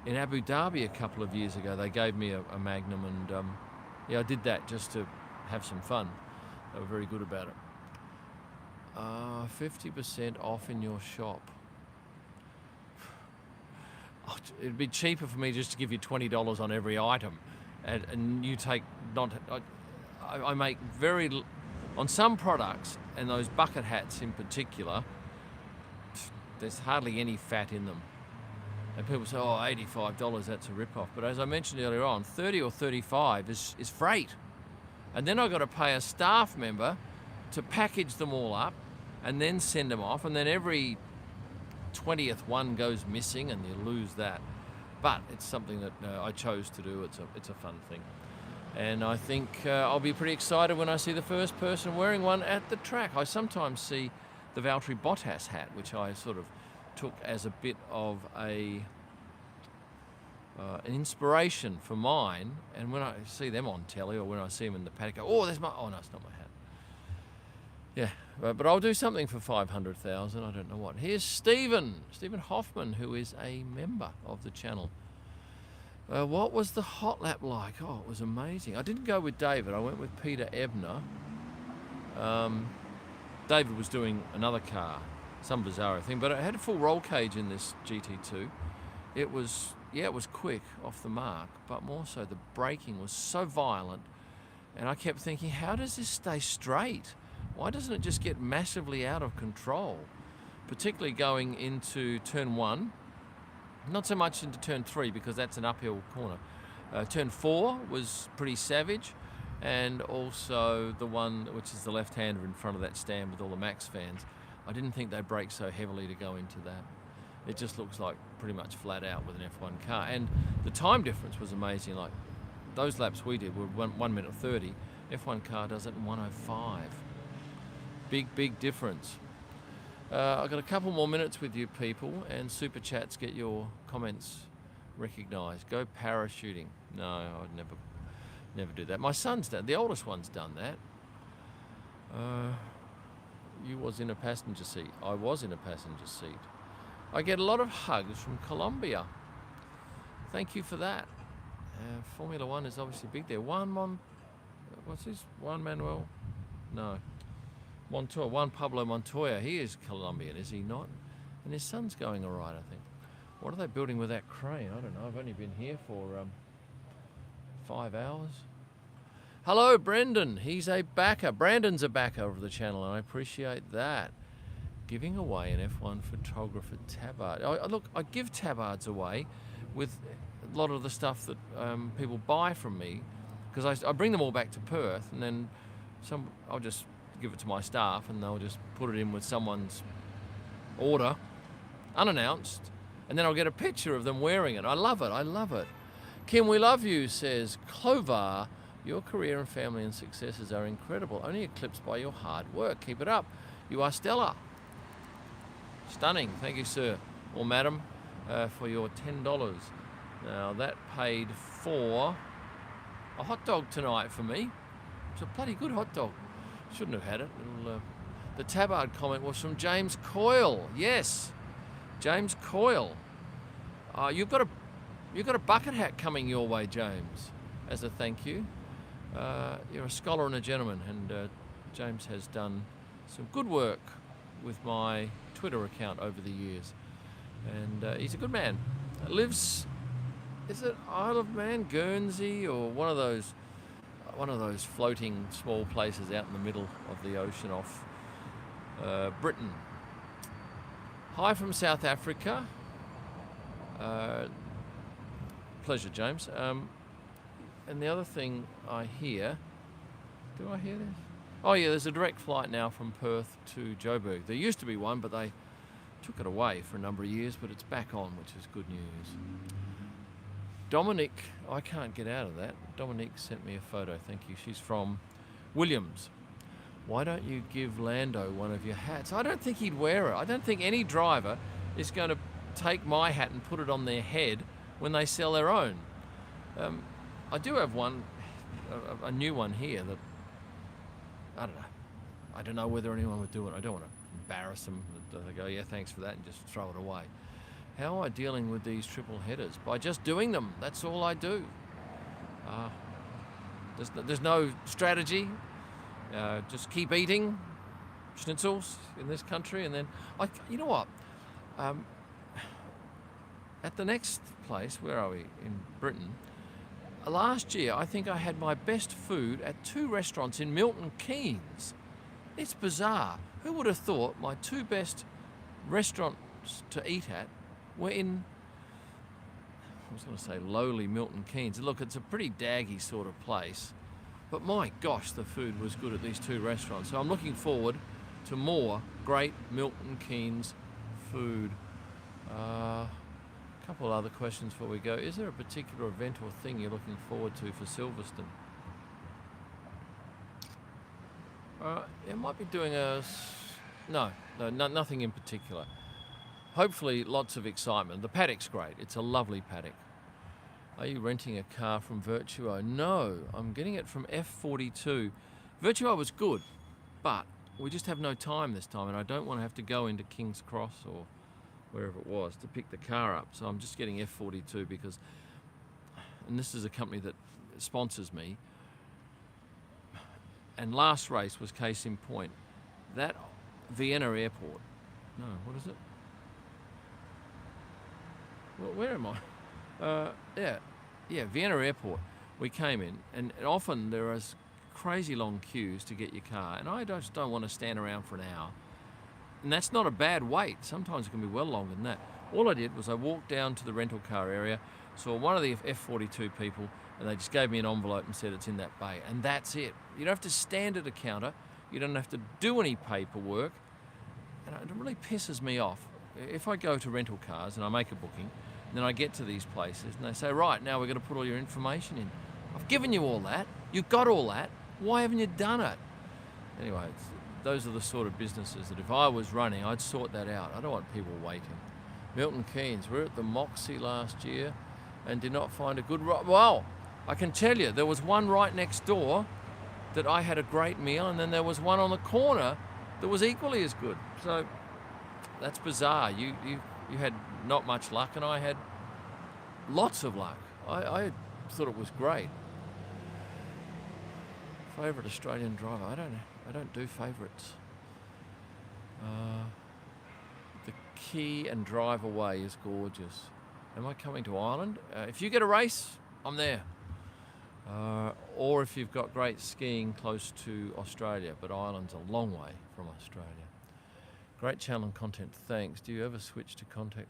in Abu Dhabi a couple of years ago. They gave me a Magnum and yeah, I did that just to have some fun. They were very good about it. 50% off in your shop. It'd be cheaper for me just to give you $20 on every item, and you take not. I make very on some products, and those bucket hats in particular. There's hardly any fat in them, and people say, "Oh, $85, that's a rip-off." But as I mentioned earlier on, 30 or 35 is freight, and then I've got to pay a staff member to package them all up, and then send them off, and then every 20th one goes missing and you lose that. But it's something that I chose to do. It's a fun thing, and I think I'll be pretty excited when I see the first person wearing one at the track. I sometimes see the Valtteri Bottas hat, which I sort of took as a bit of an inspiration for mine, and when I see them on telly or when I see them in the paddock, I go, oh, there's my... Oh no, it's not my hat. Yeah, but I'll do something for 500,000. I don't know what. Here's Stephen Hoffman, who is a member of the channel. What was the hot lap like? Oh, it was amazing. I didn't go with David. I went with Peter Ebner. David was doing another car, some bizarre thing, but it had a full roll cage in this GT2. It was quick off the mark, but more so the braking was so violent, and I kept thinking, how does this stay straight? Why doesn't it just get massively out of control? Particularly going into turn 1, not so much into turn 3 because that's an uphill corner. Turn 4 was pretty savage, and also the one which is the left-hander in front of that stand with all the Max fans. I didn't think they brake so heavily to go into that. It just looks like pretty much flat out with an F1 car, and the time difference was amazing. Like those laps we did were 1 minute 30. F1 car does it in 1:05. Big difference. I've got a couple more minutes with you people, and super chats get your comments recognised. Go parachuting. No, I'd never do that. My son's done. The oldest one's done that. You was in a passenger seat. I was in a passenger seat. I get a lot of hugs from Colombia. Thank you for that. Formula One is obviously big there. Juan Manuel? No. Juan Pablo Montoya, he is Colombian, is he not? And his son's going all right, I think. What are they building with that crane? I don't know. I've only been here for 5 hours. Hello, Brendan. He's a backer. Brandon's a backer of the channel, and I appreciate that. Giving away an F1 photographer tabard. Look, I give tabards away with a lot of the stuff that people buy from me, because I bring them all back to Perth, and then I'll just give it to my staff and they'll just put it in with someone's order, unannounced, and then I'll get a picture of them wearing it. I love it. Kim, we love you, says Clovar. Your career and family and successes are incredible, only eclipsed by your hard work. Keep it up. You are stellar. Stunning. Thank you, sir or madam, for your $10. Now that paid for a hot dog tonight for me. It's a bloody good hot dog. Shouldn't have had it. The tabard comment was from James Coyle. Yes, James Coyle. You've got a bucket hat coming your way, James, as a thank you. You're a scholar and a gentleman, and James has done some good work with my Twitter account over the years, and he's a good man. Lives, is it Isle of Man, Guernsey, or one of those floating small places out in the middle of the ocean off Britain. Hi from South Africa. Pleasure, James. And the other thing I hear, do I hear this? Oh yeah, there's a direct flight now from Perth to Joburg. There used to be one, but they took it away for a number of years, but it's back on, which is good news. Dominic, I can't get out of that. Dominique sent me a photo, thank you. She's from Williams. Why don't you give Lando one of your hats? I don't think he'd wear it. I don't think any driver is going to take my hat and put it on their head when they sell their own. I do have one, a new one here that, I don't know. I don't know whether anyone would do it. I don't want to embarrass them. They go, yeah, thanks for that, and just throw it away. How am I dealing with these triple headers? By just doing them. That's all I do. There's no strategy. Just keep eating schnitzels in this country, and then you know what? At the next place, where are we? In Britain. Last year, I think I had my best food at 2 restaurants in Milton Keynes. It's bizarre. Who would have thought my 2 best restaurants to eat at were in, I was going to say lowly Milton Keynes. Look, it's a pretty daggy sort of place, but my gosh, the food was good at these 2 restaurants. So I'm looking forward to more great Milton Keynes food. A couple of other questions before we go. Is there a particular event or thing you're looking forward to for Silverstone? It might be doing nothing in particular. Hopefully lots of excitement. The paddock's great. It's a lovely paddock. Are you renting a car from Virtuo? No, I'm getting it from F42. Virtuo was good, but we just have no time this time, and I don't want to have to go into King's Cross or wherever it was to pick the car up. So I'm just getting F42 because, and this is a company that sponsors me, and last race was case in point. That Vienna airport, no, what is it? Well, where am I? Vienna airport. We came in, and often there is crazy long queues to get your car, and I just don't want to stand around for an hour. And that's not a bad wait. Sometimes it can be well longer than that. All I did was I walked down to the rental car area, saw one of the F42 people, and they just gave me an envelope and said it's in that bay. And that's it. You don't have to stand at a counter. You don't have to do any paperwork. And it really pisses me off. If I go to rental cars and I make a booking, and then I get to these places and they say, right, now we're going to put all your information in. I've given you all that. You've got all that. Why haven't you done it? Anyway, those are the sort of businesses that if I was running, I'd sort that out. I don't want people waiting. Milton Keynes, we were at the Moxie last year and did not find a good... Well, I can tell you, there was one right next door that I had a great meal, and then there was one on the corner that was equally as good. So that's bizarre. You had not much luck, and I had lots of luck. I thought it was great. Favourite Australian driver? I don't do favourites. The Key and Drive Away is gorgeous. Am I coming to Ireland? If you get a race, I'm there. Or if you've got great skiing close to Australia, but Ireland's a long way from Australia. Great channel and content, thanks. Do you ever switch to contact?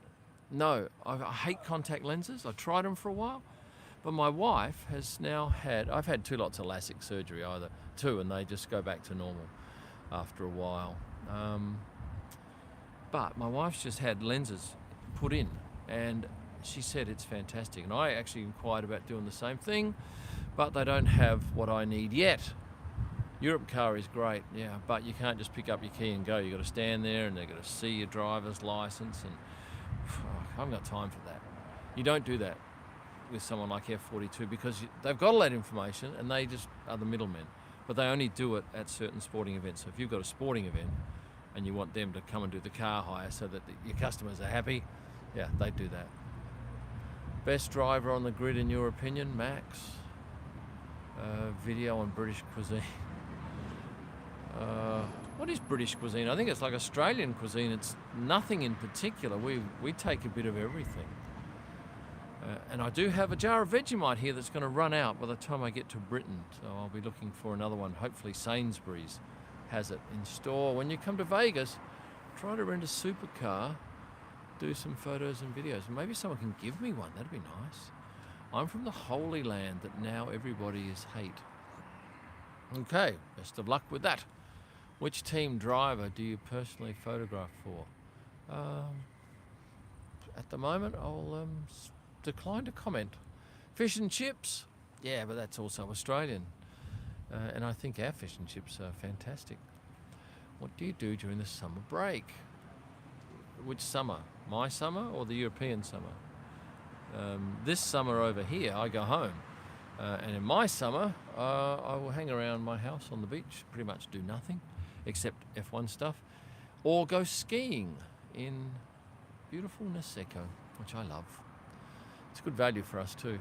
No, I hate contact lenses. I tried them for a while, but my wife has now had, I've had 2 lots of LASIK surgery, either 2, and they just go back to normal after a while. But my wife's just had lenses put in, and she said it's fantastic. And I actually inquired about doing the same thing, but they don't have what I need yet. Europe car is great, yeah, but you can't just pick up your key and go. You've got to stand there, and they've got to see your driver's license, and I haven't got time for that. You don't do that with someone like F42 because they've got all that information, and they just are the middlemen. But they only do it at certain sporting events. So if you've got a sporting event and you want them to come and do the car hire so that your customers are happy, yeah, they do that. Best driver on the grid in your opinion, Max? Video on British cuisine. What is British cuisine? I think it's like Australian cuisine. It's nothing in particular. We take a bit of everything. And I do have a jar of Vegemite here that's going to run out by the time I get to Britain. So I'll be looking for another one. Hopefully Sainsbury's has it in store. When you come to Vegas, try to rent a supercar, do some photos and videos. Maybe someone can give me one. That'd be nice. I'm from the Holy Land that now everybody is hate. Okay, best of luck with that. Which team driver do you personally photograph for? At the moment, I'll decline to comment. Fish and chips? Yeah, but that's also Australian. And I think our fish and chips are fantastic. What do you do during the summer break? Which summer? My summer or the European summer? This summer over here, I go home. And in my summer, I will hang around my house on the beach, pretty much do nothing except F1 stuff, or go skiing in beautiful Niseko, which I love. It's good value for us too.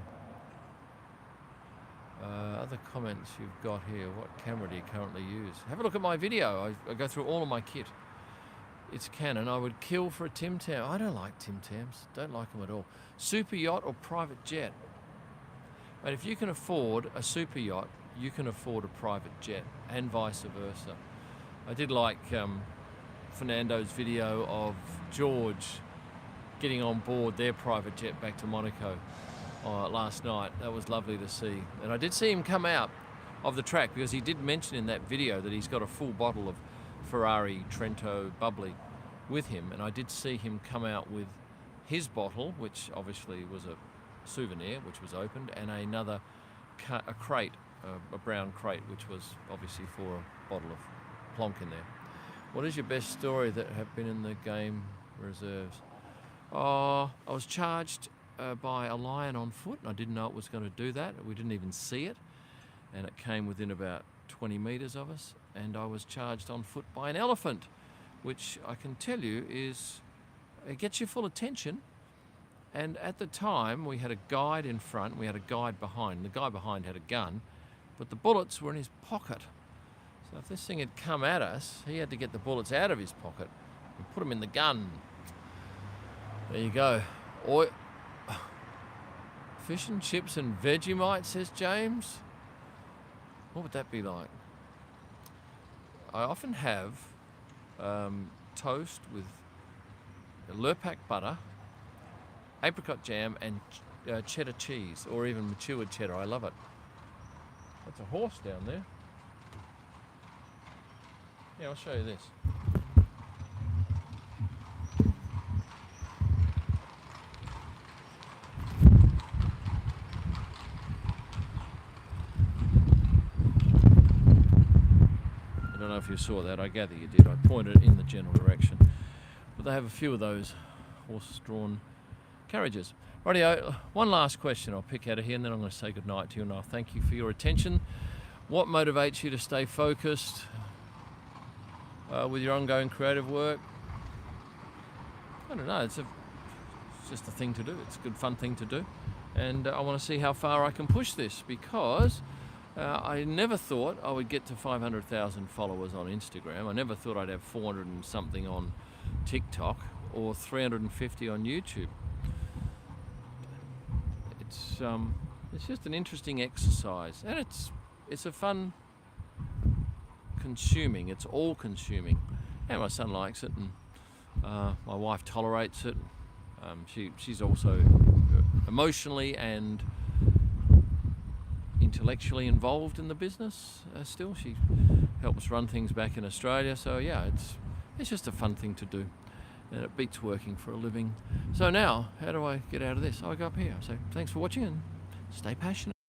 Other comments you've got here. What camera do you currently use? Have a look at my video. I go through all of my kit. It's Canon. I would kill for a Tim Tam. I don't like Tim Tams. Don't like them at all. Super yacht or private jet? But if you can afford a super yacht, you can afford a private jet, and vice versa. I did like Fernando's video of George getting on board their private jet back to Monaco last night. That was lovely to see. And I did see him come out of the track because he did mention in that video that he's got a full bottle of Ferrari Trento bubbly with him, and I did see him come out with his bottle, which obviously was a souvenir, which was opened, and another a crate, a brown crate, which was obviously for a bottle of plonk in there. What is your best story that have been in the game reserves? Oh, I was charged by a lion on foot, and I didn't know it was going to do that. We didn't even see it, and it came within about 20 metres of us, and I was charged on foot by an elephant, which I can tell you it gets your full attention. And at the time, we had a guide in front, we had a guide behind. The guy behind had a gun, but the bullets were in his pocket. So if this thing had come at us, he had to get the bullets out of his pocket and put them in the gun. There you go. Fish and chips and Vegemite, says James. What would that be like? I often have toast with Lurpak butter, apricot jam, and cheddar cheese, or even matured cheddar. I love it. That's a horse down there. Yeah, I'll show you this. I don't know if you saw that. I gather you did. I pointed in the general direction. But they have a few of those horse-drawn carriages. Rightio, one last question I'll pick out of here, and then I'm going to say goodnight to you, and I'll thank you for your attention. What motivates you to stay focused with your ongoing creative work? I don't know, it's just a thing to do. It's a good fun thing to do, and I want to see how far I can push this, because I never thought I would get to 500,000 followers on Instagram. I never thought I'd have 400 and something on TikTok or 350 on YouTube. It's just an interesting exercise, and it's a fun consuming. It's all consuming, and my son likes it, and my wife tolerates it. She's also emotionally and intellectually involved in the business still. She helps run things back in Australia, so yeah, it's just a fun thing to do, and it beats working for a living. So now, how do I get out of this? I go up here. So thanks for watching, and stay passionate.